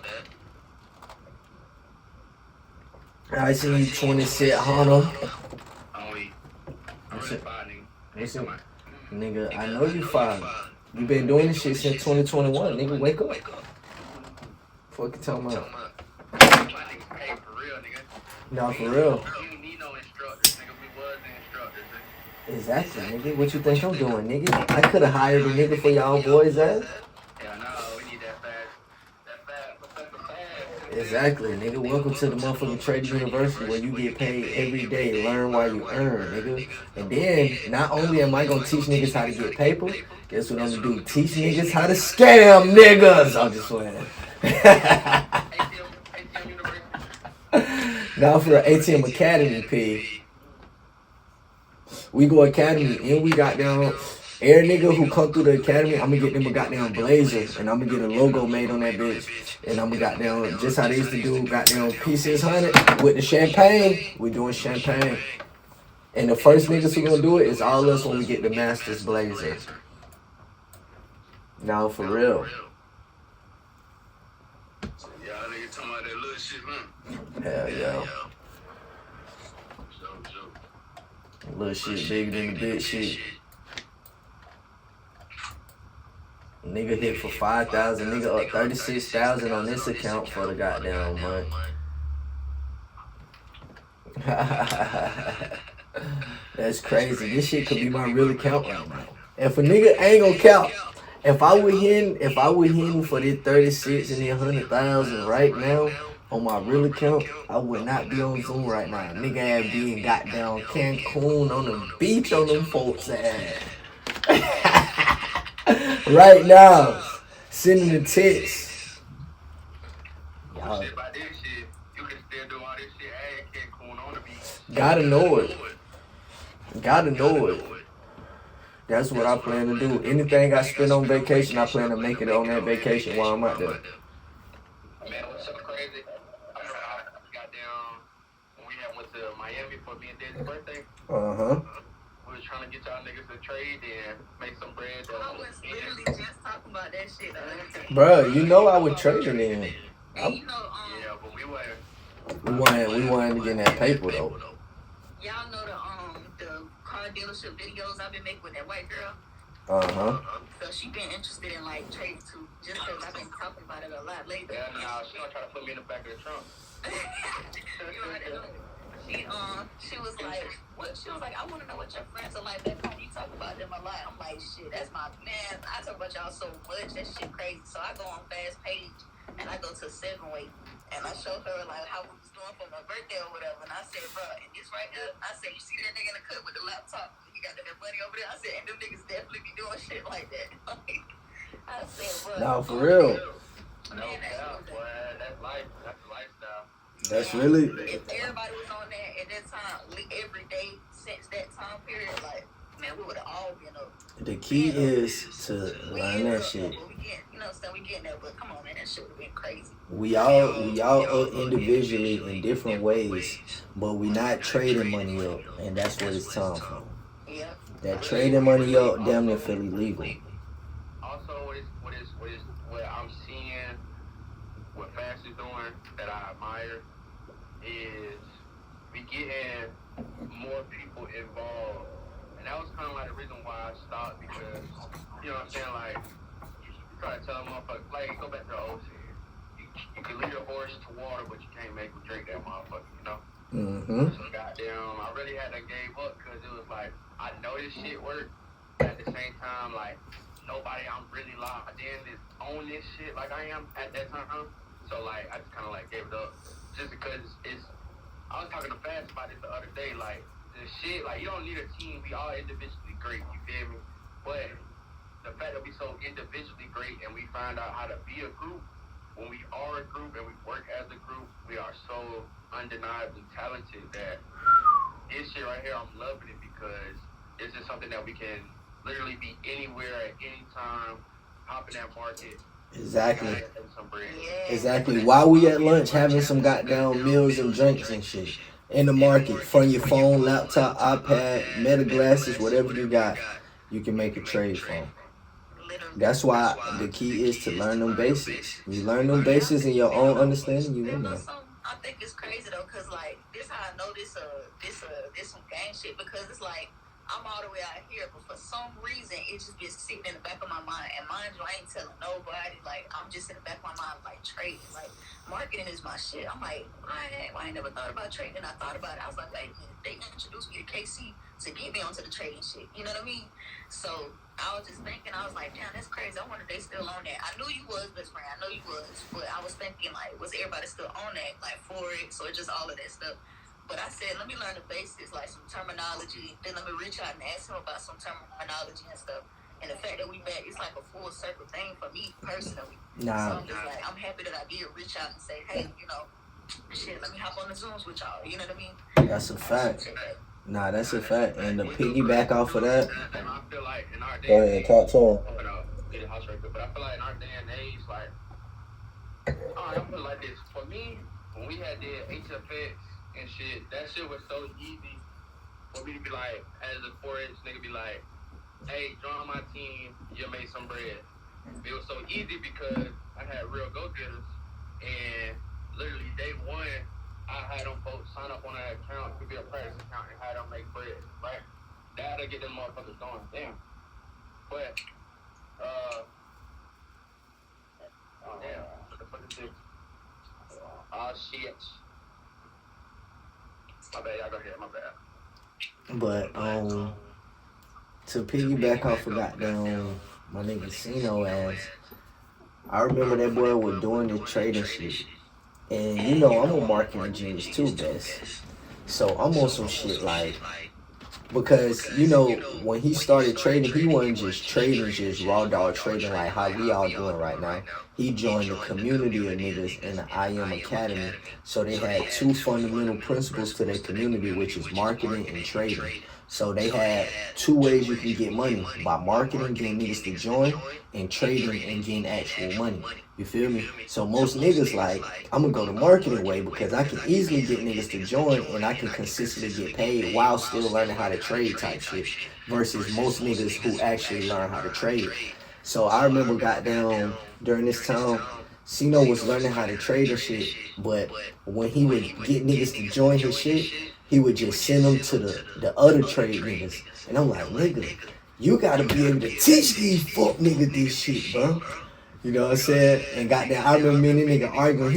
I see you 26 Honda. Listen, nigga, I know you 5. You been doing this shit since 2021. Nigga, wake up. Fuck you talking about? Hey, for real, nigga. No, for real. You don't need no instructors, nigga. We was the instructors, nigga. Exactly, nigga. What you think I'm doing, nigga? I could have hired a nigga for y'all boys, ass. Yeah, no, we need that fast. Exactly, nigga. Welcome to the motherfucking Trade University where you get paid every day, learn while you earn, nigga. And then, not only am I gonna teach niggas how to get paper, guess what I'm gonna do? Teach niggas how to scam niggas. I'm just playing. ATM University. Now for the ATM Academy, P. We go academy and we got down. Every nigga who come through the academy, I'm gonna get them a goddamn blazer and I'm gonna get a logo made on that bitch. And I'm gonna goddamn, just how they used to do goddamn P600 with the champagne. We doing champagne. And the first niggas who gonna do it is all us when we get the Masters blazer. Now for real. Y'all niggas talking about that little shit, man. Hell yeah. Little shit bigger than the big shit. Nigga hit for 5,000. Nigga up 36,000 on this account for the goddamn month. That's crazy. This shit could be my real account right now. If a nigga ain't gonna count, if I were hitting for this 36 and the 100,000 right now on my real account, I would not be on Zoom right now. Nigga ass being goddamn Cancun on the beach on them folks ass. Right now, sending the text. Y'all Shit about this shit, you can still do all this shit and Cancun on the beach. gotta know it. Gotta know it. That's what I plan to do. Anything I spend on vacation, I plan to make it on that vacation while I'm out there. Man, what's so crazy? I got down when we went to Miami for me and Dad's birthday. We was trying to get y'all niggas to trade and make some bread. I was literally just talking about that shit the other day. Bruh, you know I would trade it in. And you know, Yeah, but we wanted to get that paper though. y'all know the car dealership videos I've been making with that white girl. So she been interested in like trade too, just because I've been talking about it a lot lately. Yeah, nah, she gonna try to put me in the back of the trunk. You already know. She was like, what? She was like, I want to know what your friends are like back home. You talk about them a lot. I'm like, shit, that's my man. I talk about y'all so much. That shit crazy. So I go on Fast Page and I go to 7-Way and I show her like how we was doing for my birthday or whatever. And I said, bro, and this right here, I said, you see that nigga in the cut with the laptop? He got that money over there. I said, and them niggas definitely be doing shit like that. I said, bro. No, for real. No doubt, boy. That's life. That's the lifestyle. That's really. If everybody was on that at that time, every day since that time period, like, man, we would have all been up. The key is to learn that shit. We getting there, but come on, man, that shit would have been crazy. We all up individually in different ways, but we not trading money up, and that's what it's time for. Yeah. That trading money up damn near feel illegal. Also, what I'm seeing, what Fast is doing that I admire is we getting more people involved, and that was kind of like the reason why I stopped, because you know what I'm saying, like you try to tell them motherfuckers, like go back to the old shit. You can lead a horse to water, but you can't make him drink that motherfucker, you know. So goddamn, I really had to give up because it was like I know this shit work, but at the same time, like nobody I'm really locked in is on this shit like I am at that time. So like I just kind of like gave it up, just because it's. I was talking to Fast about it the other day, like the shit, like you don't need a team. We all individually great, you feel me? But the fact that we so individually great and we find out how to be a group, when we are a group and we work as a group, we are so undeniably talented that this shit right here, I'm loving it because it's just something that we can literally be anywhere at any time, hop in that market. Exactly. Some bread. Exactly. While we at lunch having some goddamn meals and drinks and shit in the market, from your phone, laptop, iPad, Meta glasses, whatever you got, you can make a trade from. That's why the key is to learn them basics. You learn them basics in your own understanding, you know. I think it's crazy though, cause like this how I know this some gang shit, because it's like I'm all the way out here, but for some reason it just gets sitting in the back of my mind. And mind you, I ain't telling nobody. Like I'm just in the back of my mind, like trading, like marketing is my shit. I'm like, I ain't never thought about trading. I thought about it. I was like, wait a minute, they introduced me to KC to get me onto the trading shit. You know what I mean? So I was just thinking, I was like, damn, that's crazy. I wonder if they still on that. I knew you was, best friend. I know you was, but I was thinking like, was everybody still on that, like Forex or just all of that stuff? But I said, let me learn the basics, like some terminology. Then let me reach out and ask him about some terminology and stuff. And the fact that we met, it's like a full circle thing for me personally. So I'm just like, I'm happy that I did reach out and say, hey, you know, shit, let me hop on the Zooms with y'all. You know what I mean? That's a fact. Nah, that's a fact. And to piggyback off of that, And I feel like in our day, go ahead, talk to him. get a house right quick, but I feel like in our day and age, like, I feel like this. For me, when we had the HFX and shit, that shit was so easy for me to be like, as a 4-inch nigga, be like, hey, join my team, you made some bread. It was so easy because I had real go-getters, and literally day one, I had them folks sign up on that account. It could be a AdWords account and had them make bread, right? That'll get them motherfuckers going. Damn. But, oh damn, what the fuck is this? Oh shit. My bad, y'all go ahead, my bad. But to piggyback off of goddamn my nigga Cino ass, I remember that boy was doing this trading shit. And you know I'm a marketing genius too, Bess. So I'm on some shit like, because you know when he started trading, he wasn't just trading, just raw dog trading like how we all doing right now. He joined the community of niggas in the IM Academy. So they had two fundamental principles to their community, which is marketing and trading. So they had two ways you can get money: by marketing, getting niggas to join, and trading and getting actual money. You feel me? So most niggas like, I'm gonna go the marketing way because I can easily get niggas to join and I can consistently get paid while still learning how to trade type shit. Versus most niggas who actually learn how to trade. So I remember goddamn during this time, Cino was learning how to trade and shit, but when he would get niggas to join his shit, he would just send them to the other trade niggas. And I'm like, nigga, you gotta be able to teach these fuck niggas this shit, bro. You know what I'm saying? And goddamn, I remember me and that nigga arguing.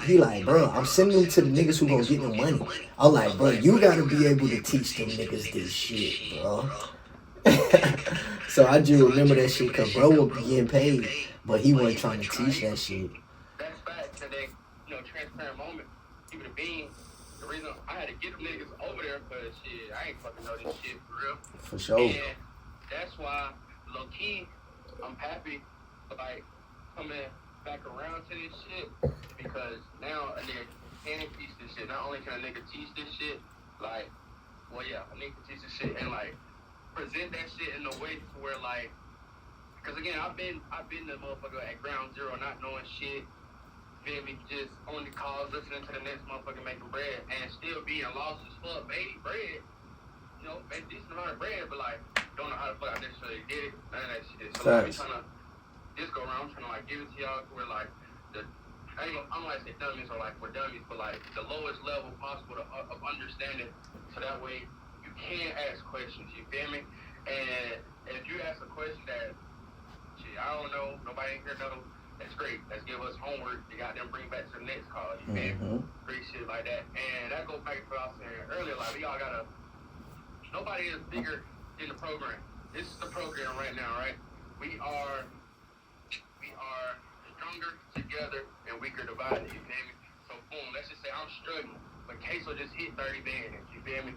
He like, bro, I'm sending them to the niggas who gonna get them money. I'm like, bro, you gotta be able to teach them niggas this shit, bro. So I just remember that shit because bro was getting paid, but he wasn't trying to teach that shit. That's facts, and then, transparent moment. Keep it a bean. The reason I had to get them niggas over there, because shit, I ain't fucking know this shit for real. For sure. And that's why, low key, I'm happy, like, coming back around to this shit, because now a nigga can teach this shit. Not only can a nigga teach this shit, like, well, yeah, a nigga can teach this shit and, like, present that shit in a way to where, like, because again, I've been the motherfucker at ground zero, not knowing shit, feel me, just on the calls, listening to the next motherfucker making bread, and still being lost as fuck, made bread, made a decent amount of bread, but, like, don't know how the fuck I necessarily did it, none of that shit. So, like, I'm trying to, this go around, I'm trying to, like, give it to y'all to where, like, I don't want to say dummies or, like, we're dummies, but, like, the lowest level possible of understanding, so that way you can ask questions, you feel me? And if you ask a question that, shit, I don't know, nobody ain't here know, that's great. Let's give us homework. You got them bring back to the next call, you feel me? Great shit like that. And that goes back to what I was saying earlier, like, we all gotta, nobody is bigger than the program. This is the program right now, right? We are stronger together and weaker divided, you feel me? So boom, let's just say I'm struggling, but Queso just hit 30 bands, you feel me?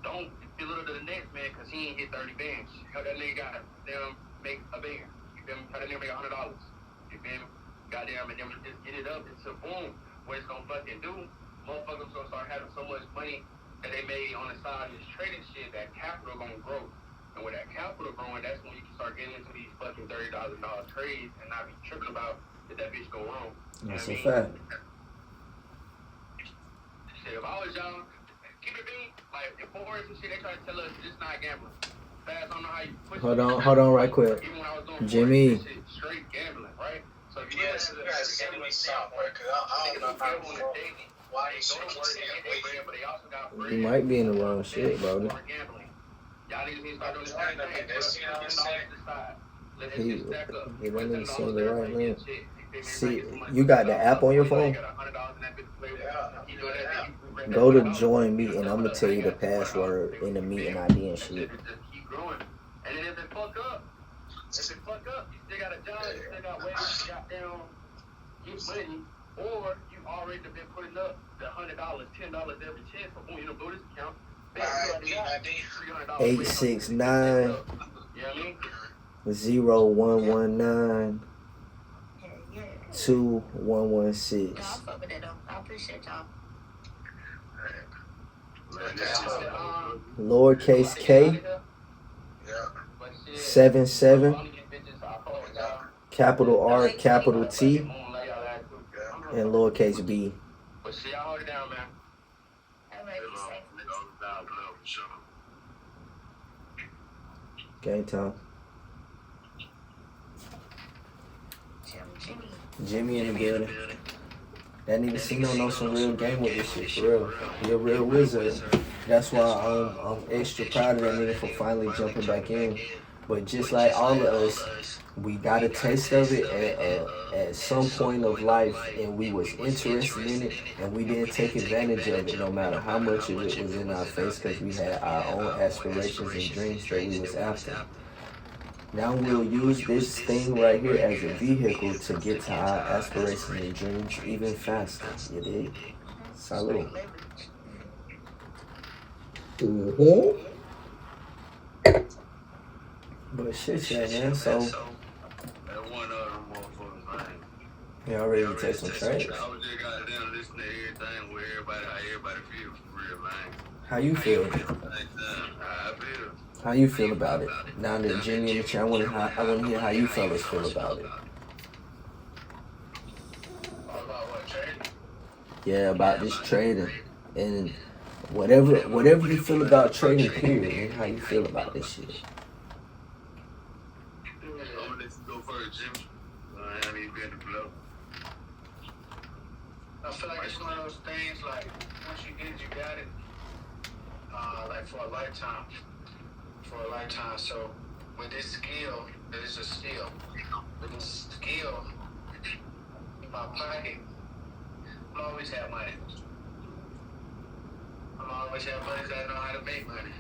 Don't belittle to the next man because he ain't hit 30 bands. How that nigga got them make a band, you feel me? How that nigga make $100, you feel me? Goddamn, and then we just get it up into boom, what it's gonna fucking do, motherfuckers gonna start having so much money that they made on the side of this trading shit, that capital gonna grow. And with that capital growing, that's when you can start getting into these fucking $30,000 trades and not be tripping about did that bitch go wrong. That's a fact. Shit, if I was y'all, keep it being, like, if boys and shit, they try to tell us this not gambling. Fast, I don't know how you push Hold on right quick. Even when I was doing Jimmy. shit, straight gambling, right? So if you Yes, you guys send me somewhere, because I don't know how to why they shit keep saying wait. but they also got bread. You might be in the wrong shit, bro. Y'all niggas need to start doing this Explain to me this, you know what I'm saying? He don't even say the right name. See, you got the app on your phone? Go to join me and I'm gonna tell you the password in the meeting ID and shit. Keep growing. And then if it fuck up, you still got a job, you still got ways to goddamn get money, or you already been putting up the $100, $10 every chance for boom, blow this account. 869 0119 2116. Y'all fuck with that though. I appreciate y'all. Lowercase K 77 capital R capital T and lowercase b. But see, y'all hold it down, man. Game time. Jimmy in the building. That nigga Cino knows some real game with this shit, for real. He a real wizard. That's why I'm extra proud of that nigga for finally jumping back in. But just like all of us, we got a taste of it at some point of life, and we was interested in it, and we didn't take advantage of it no matter how much of it was in our face, because we had our own aspirations and dreams that we was after. Now we'll use this thing right here as a vehicle to get to our aspirations and dreams even faster. You dig? Salud. But shit, yeah, man. So That one other motherfuckers, man. you already take some trades. I was just goddamn listening to everything where everybody feel for real, man. How you feel? How I feel. How you feel about it? Now that Jimmy in the chat, I want to hear how you fellas feel about it. About what, trading? Yeah, about this trading and whatever you feel about trading, period. And how you feel about this shit. I'm gonna let you go first, Jimmy. I ain't even been to blow. I feel like it's one of those things, like, once you get it, you got it. Like, for a lifetime. So, with this skill, it is a skill. With this skill, in my pocket, I'm always have money. I'm always have money that I know how to make money.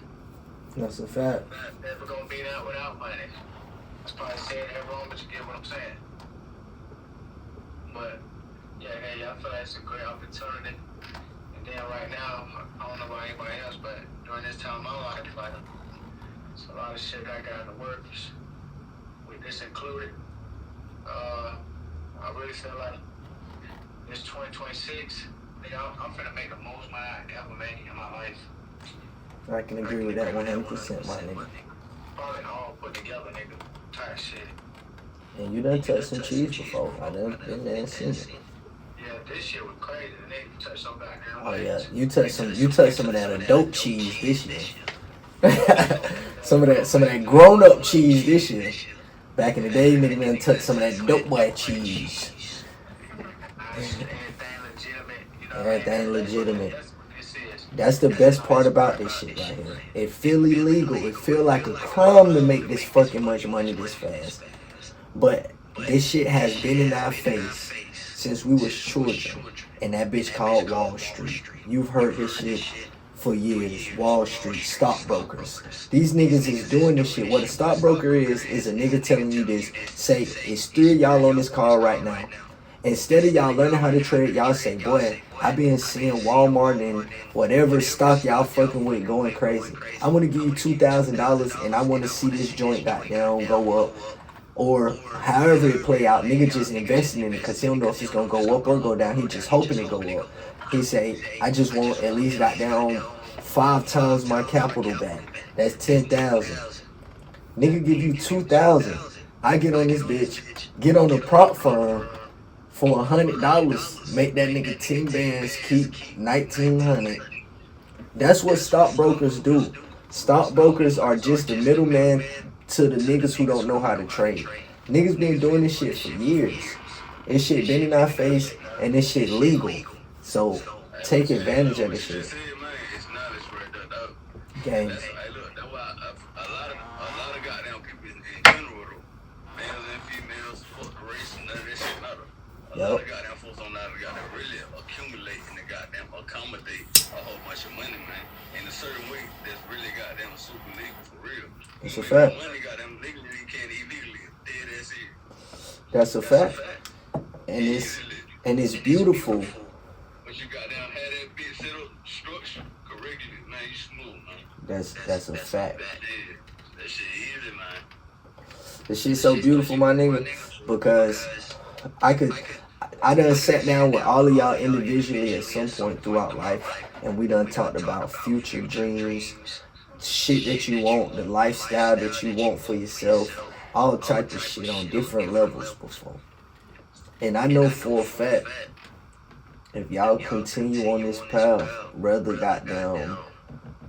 That's a fact. I'm never gonna be out without money. That's probably saying that wrong, but you get what I'm saying. But yeah, I feel like it's a great opportunity. And then right now, I don't know about anybody else, but during this time of my life, like, it's a lot of shit I got in the works, with this included. I really feel like this 2026, I'm finna make the most money I ever made in my life. I can agree with that 100%, my nigga. Probably all put together, nigga, type shit. And you done touched some cheese before. I done been there and seen it. Yeah, this shit was crazy. The nigga touched some goddamn. Oh yeah, you touched some of that adult cheese this year. some of that grown up cheese this year. Back in the day, nigga done touched some of that dope boy cheese. Everything legitimate. That's the best part about this shit right here. It feel illegal. It feel like a crime to make this fucking much money this fast. But this shit has been in our face since we was children. And that bitch called Wall Street. You've heard this shit for years. Wall Street, stockbrokers. These niggas is doing this shit. What a stockbroker is a nigga telling you this. Say, it's 3 of y'all on this call right now. Instead of y'all learning how to trade, y'all say, boy, I been seeing Walmart and whatever stock y'all fucking with going crazy. I want to give you $2,000 and I want to see this joint goddamn go up. Or however it play out, nigga just investing in it because he don't know if it's going to go up or go down. He just hoping it go up. He say, I just want at least goddamn 5 times my capital back. That's 10,000. Nigga give you 2,000. I get on this bitch, get on the prop firm for $100, make that nigga 10 bands, keep 1,900. That's what stockbrokers do. Stockbrokers are just the middleman to the niggas who don't know how to trade. Niggas been doing this shit for years. This shit been in our face, and this shit legal. So take advantage of this shit. Gang. Hey, look, that's why a lot of goddamn people in general, males and females, fuck the race and none of that shit matter. A lot of goddamn folks don't know how to goddamn really accumulate and to goddamn accommodate a whole bunch of money, man. In a certain way that's really goddamn super legal for real. That's a fact. Money goddamn legally, you can't illegally. Dead ass here. That's a fact. And it's beautiful. But you goddamn had that bitch set up structure correctly, man. You smooth, man. That's a fact. That shit easy, man. This shit's so beautiful, my nigga, because I done sat down with all of y'all individually at some point throughout life, and we done talked about future dreams, shit that you want, the lifestyle that you want for yourself, all type of shit on different levels before. And I know for a fact, if y'all continue on this path, rather goddamn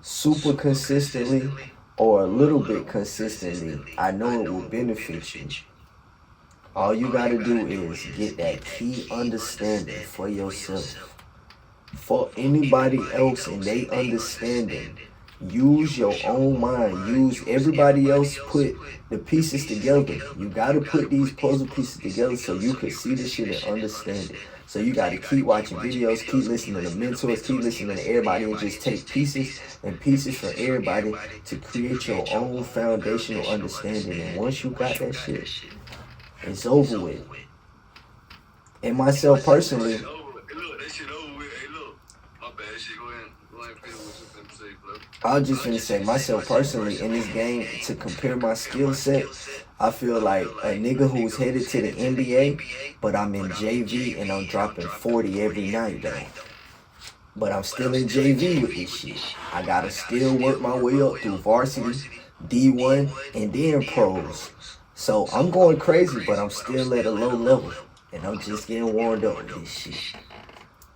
super consistently or a little bit consistently, I know it will benefit you. All you gotta do is get that key understanding for yourself. For anybody else and they understanding, use your own mind. Use everybody else put the pieces together. You gotta put these puzzle pieces together so you can see the shit and understand it. So you gotta keep watching videos, keep listening to mentors, keep listening to everybody, and just take pieces and pieces from everybody to create your own foundational understanding. And once you got that shit, it's over with. And myself personally, Hey, look, that shit over with. Hey, look. My bad. Shit, go ahead and finish what you finna say, bro. I was just finna say, myself personally, in this game, to compare my skill set, I feel like a nigga who's headed to the NBA, but I'm in JV and I'm dropping 40 every night, though. But I'm still in JV with this shit. I gotta still work my way up through varsity, D1, and then pros. So I'm going crazy, but I'm still at a low level. And I'm just getting warmed up with this shit.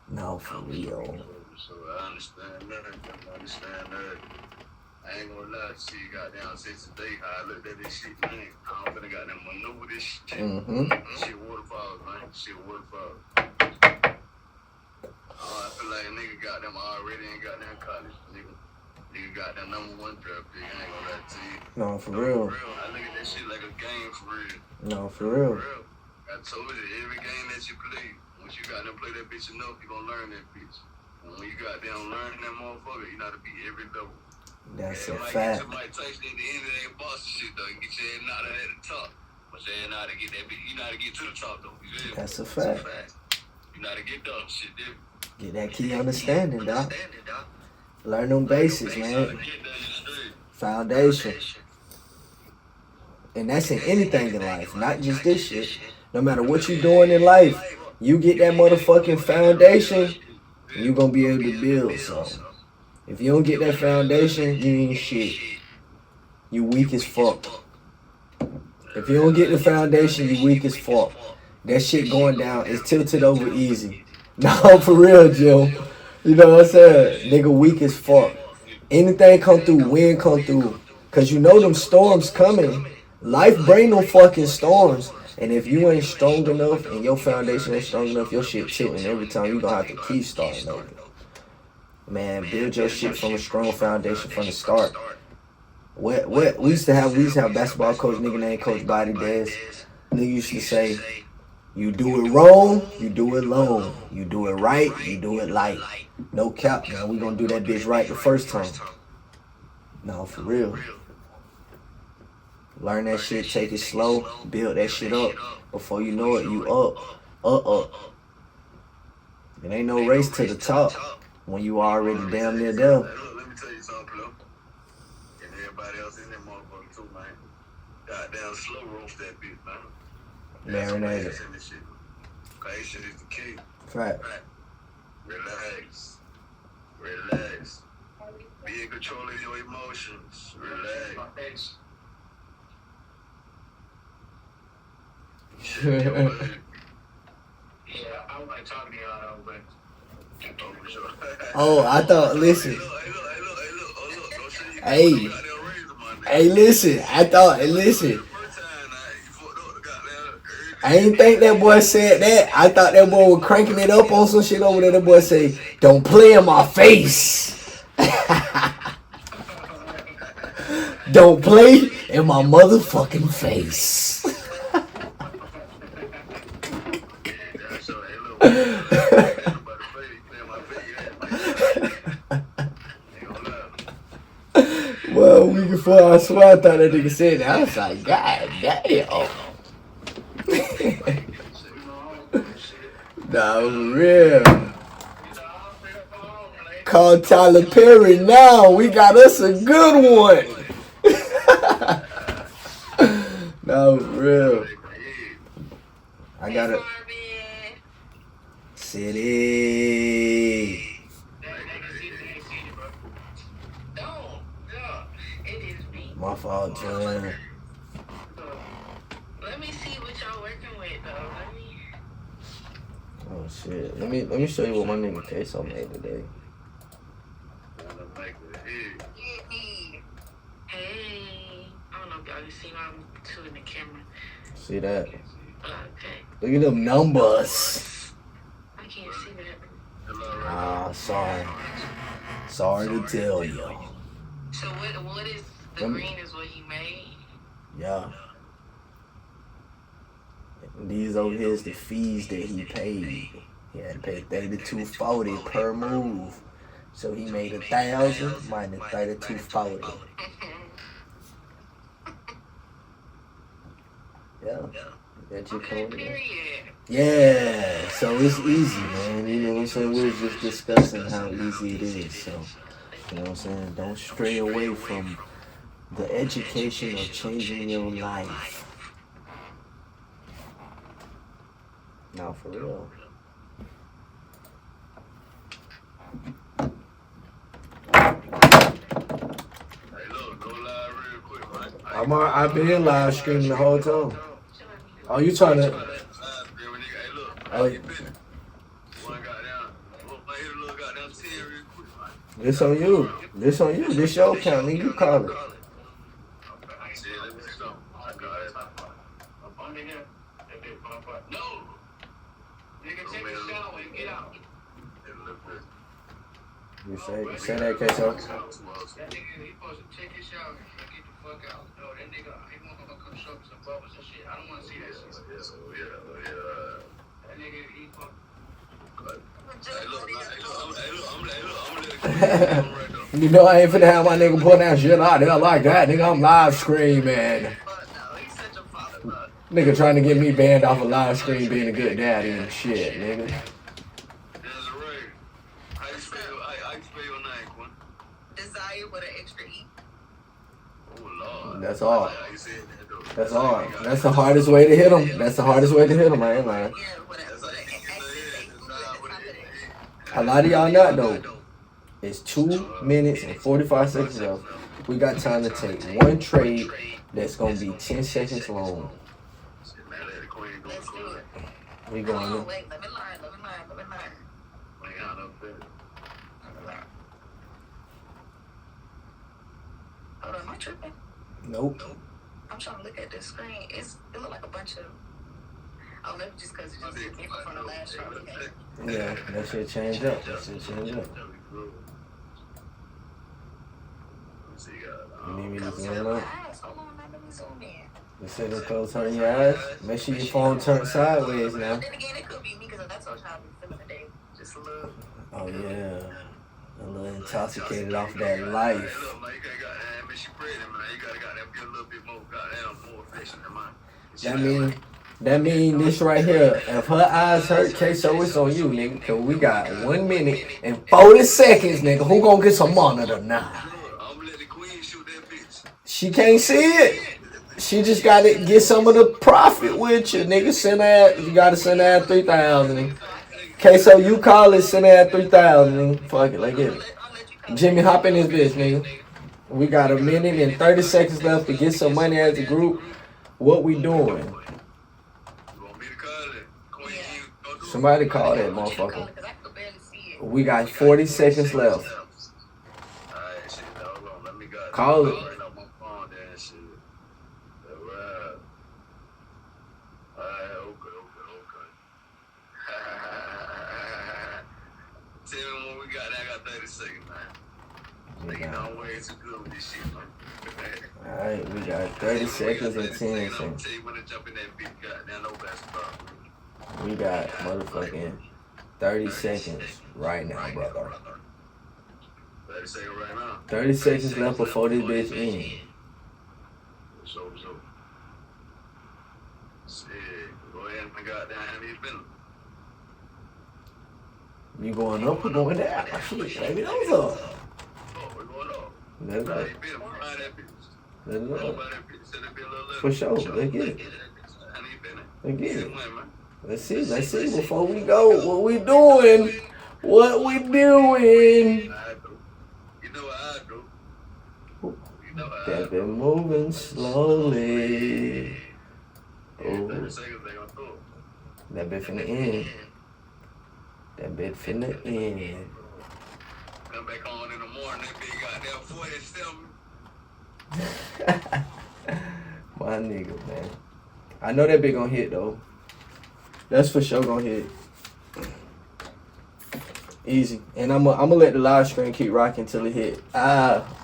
No, for real. So I understand that. I understand that. I ain't gonna lie to you, goddamn, since today, how I looked at this shit, man. I don't finna goddamn maneuver this shit. Shit waterfalls, man. Shit waterfalls. I feel like a nigga goddamn already ain't goddamn college, nigga. Nigga got that #1 draft pick, I ain't gonna lie to you. No, for real. I look at that shit like a game for real. No, for real. I told you, every game that you play, once you got them play that bitch enough, you gonna learn that bitch. And when you got them learning that motherfucker, you know how to beat every level. That's a like fact. Somebody Tyson at the end of that boss shit though, and get your head knocked out at the top. But you know how to get that bitch, you know how to get to the top though. You feel me? That's a fact. You know how to get done shit, dude. Get that key understanding, dog. Learn them basics, man. Foundation. And that's in anything in life, not just this shit. No matter what you're doing in life, you get that motherfucking foundation, you gonna be able to build something. If you don't get that foundation, you ain't shit. You weak as fuck. If you don't get the foundation, you weak as fuck. That shit going down is tilted over easy. No, for real, Jim. You know what I'm saying? Nigga weak as fuck. Anything come through, wind come through. Cause you know them storms coming. Life bring them fucking storms. And if you ain't strong enough and your foundation ain't strong enough, your shit tilting every time. You gonna have to keep starting over. Man, build your shit from a strong foundation from the start. What we used to have basketball coach, nigga named Coach Body Dez. Nigga used to say, you do it wrong, you do it long. You do it right, you do it light. No cap, man. We gonna do that bitch right the first time. No, for real. Learn that shit, take it slow, build that shit up. Before you know it, you up. It ain't no race to the top when you already damn near there. Let me tell you something, Plo. And everybody else in that motherfucker too, man. Goddamn slow roast that bitch, man. Marinated. Patience is the key. Right. Relax. Be in control of your emotions. Relax. Yeah, I don't like talking to y'all, but. Oh, I thought, listen. Hey, listen. I ain't think that boy said that. I thought that boy was cranking it up on some shit over there. That boy say, don't play in my face. Don't play in my motherfucking face. Well, we before I swear I thought that nigga said that. I was like, God damn. Nah, real. Call Tyler Perry now. We got us a good one. Nah, real. I got it. City. My fault, John. Let me see what y'all working with, though. Oh shit. Let me show you what my nigga Queso made today. Hey. I don't know if y'all can see my two in the camera. See that? Okay. Look at them numbers. I can't see that. Ah, sorry. Sorry to tell you. So what is the green is what he made? Yeah. These over here is the fees that he paid. He had to pay $32.40 per move. So he made 1,000 minus $32.40. Yeah. That you Okay, code it. period. Yeah. So it's easy, man. You know what I'm saying? We were just discussing how easy it is. So, you know what I'm saying? Don't stray away from the education of changing your life. Now, for real. Hey, look, go live real quick, man. I've been live streaming the whole time. Oh, you trying to? Hey, look, Oh, get busy. One goddamn, look, I hit a little goddamn 10 real quick, man. this on you. This on you. This your account. Nigga, you call it. Okay, shit, let me see something. I got it. No. Nigga, take a shower and get out. You say that, Queso? That nigga, he supposed to take his shower and get the fuck out. No, that nigga, he want to come show me some bubbles and shit. I don't want to see that shit. That nigga, he fuck. Hey, look, I'm gonna let it You know I ain't finna have my nigga put that shit out there like that. Nigga, I'm live streaming. Nigga trying to get me banned off a live stream being a good daddy and shit, nigga. Desiree, how you spell your name, Quinn? Desire with an extra E. Oh, Lord. That's all. How you said that, though? That's all. That's the hardest way to hit him. That's the hardest way to hit him, I ain't lying. Yeah, with an A lot of y'all not though. It's 2 minutes and 45 seconds left. We got time to take one trade that's gonna be 10 seconds long. Shit, man, let the Queen go. Let's do it. We Hold going on, in. wait, let me learn. Queen got no better. Hold on, am I tripping? Nope. I'm trying to look at this screen. It look like a bunch of. Oh, maybe just because it's just different from the last show we had. Yeah, that shit change up. That shit change up. You need me to zoom out? Hold on, let me zoom in. You said to close turn your eyes. Make sure your phone turns sideways now. Then again, it could be me because that's how I've been feeling today. Just a little. Oh yeah. A little intoxicated off that life. That mean this right here. If her eyes hurt, Queso, it's on you, nigga. Cause we got 1 minute and 40 seconds, nigga. Who gonna get some monitor now? She can't see it. She just gotta get some of the profit with you, nigga. You gotta send her at 3,000. Queso, you call it, send her at 3,000, nigga. Fuck it, let's get it. Jimmy, hop in this bitch, nigga. We got 1 minute and 30 seconds left to get some money as a group. What we doing? Somebody call that motherfucker. We got 40 seconds left. Call it. Tell me when we got that. I got 30 seconds, man. Nigga, don't way too good with this shit, man. Alright, we got 30 seconds and 10 seconds. Tell you when to jump in that big goddamn no basketball. We got motherfucking 30 seconds right now, brother. 30 seconds right now. 30 seconds left before this bitch in. So. Shit, go ahead and goddamn have you been. You going up or going down? Shit, baby, those up. Oh, we're going up. Let's go. How you been? Behind that bitch. Let's go. Behind that bitch. Said it be a little For sure. Let's get it. How you been? Let's get it. Man. Let's see before we go. What we doing? What we doing? I do. You know what I do. You know what I That do. been moving slowly. Yeah, 30 seconds they gonna throw it. That bit finna end. That bit finna end. Come back on in the morning, that big goddamn 47. My nigga, man. I know that bit gonna hit though. That's for sure gonna hit. Easy. And I'm gonna let the live screen keep rocking till it hit.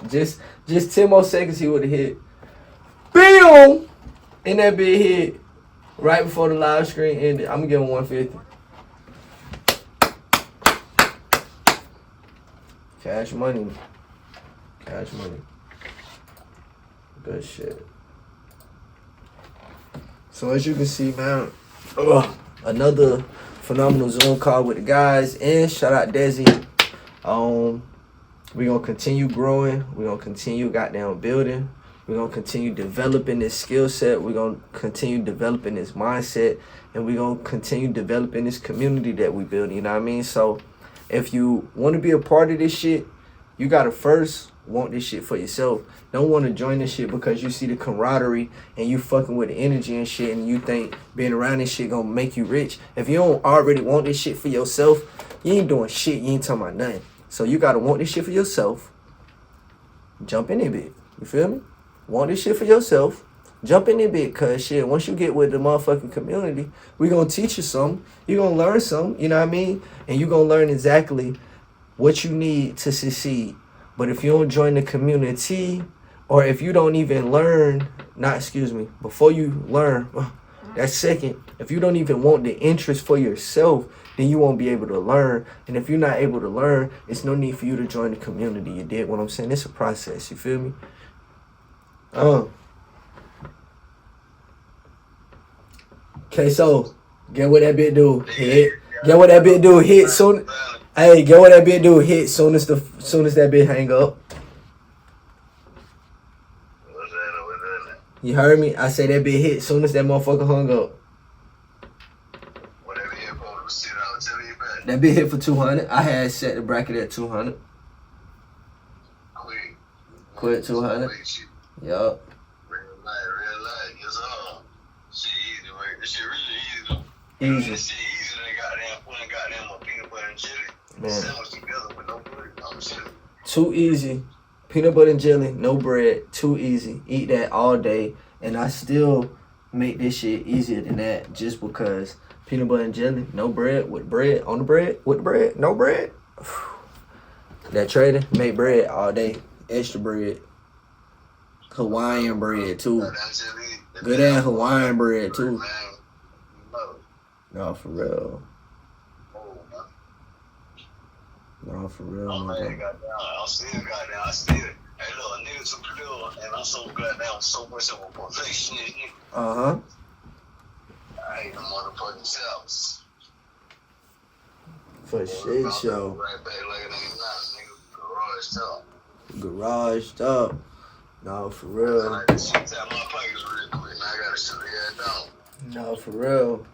Just 10 more seconds he would have hit. Boom! And that big hit right before the live screen ended. I'm gonna give him 150. Cash money. Cash money. Good shit. So as you can see, man, another phenomenal Zoom call with the guys. And shout out Desi. We're gonna continue growing. We're gonna continue goddamn building. We're gonna continue developing this skill set. We're gonna continue developing this mindset. And we're gonna continue developing this community that we build. You know what I mean? So if you want to be a part of this shit, you gotta first want this shit for yourself. Don't want to join this shit because you see the camaraderie and you fucking with the energy and shit and you think being around this shit gonna make you rich. If you don't already want this shit for yourself, you ain't doing shit. You ain't talking about nothing. So you gotta want this shit for yourself. Jump in it, bit. You feel me? Want this shit for yourself. Jump in it, bit. Cause shit, once you get with the motherfucking community, we gonna teach you something. You gonna learn something. You know what I mean? And you gonna learn exactly what you need to succeed. But if you don't join the community, or if you don't even learn, before you learn, that's second. If you don't even want the interest for yourself, then you won't be able to learn. And if you're not able to learn, it's no need for you to join the community. You dig what I'm saying? It's a process. You feel me? Okay, so get what that bit do. Hit. Get what that bit do. Hit soon. Hey, get what that bit do. Hit soon as that bit hang up. You heard me? I say that bit hit soon as that motherfucker hung up. Whatever you for, sit down, tell me back. That bit hit for 200. I had set the bracket at 200. Quit 200. Yup. Real life, yes sir. Shit easy, right? This shit really easy though. Easy. This shit easy than goddamn peanut butter and jelly. Man. Sandwich together with no bread. I'm chilling. Too easy. Peanut butter and jelly, no bread, too easy. Eat that all day. And I still make this shit easier than that just because peanut butter and jelly, no bread, with bread, on the bread, with the bread, no bread. That trader, make bread all day. Extra bread. Hawaiian bread too. Good ass Hawaiian bread too. No, for real. No, for real. Oh, man, goddamn. I still. Hey, look, a nigga took the deal, and I'm so goddamn so much of a perfectionist. Uh-huh. I hate the motherfucking selves. For shit show. Right back like it ain't nothing, nigga. Garaged up. No, for real. I just tap my pockets real quick, and I gotta shut the ass down. No, for real.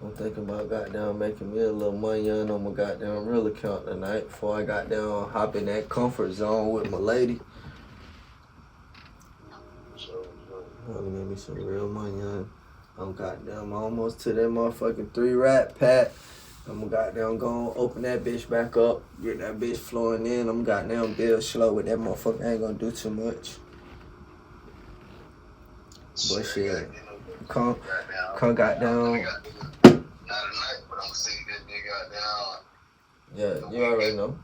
I'm thinking about goddamn making me a little money on my goddamn real account tonight before I got down hop in that comfort zone with my lady. Wanna give me some real money on. I'm goddamn almost to that motherfucking 3-rack pack. I'm goddamn gonna open that bitch back up, get that bitch flowing in. I'm goddamn build slow with that motherfucker. I ain't gonna do too much. But shit, come goddamn. Not tonight, but I'm gonna see that nigga Yeah, you already know.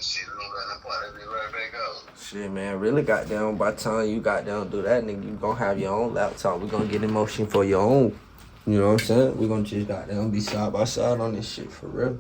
Shit, we don't got no part. Be right back up. Shit, man, really got down. By the time you got down do that, nigga, you gonna have your own laptop. We gonna get in motion for your own. You know what I'm saying? We gonna just got down be side by side on this shit for real.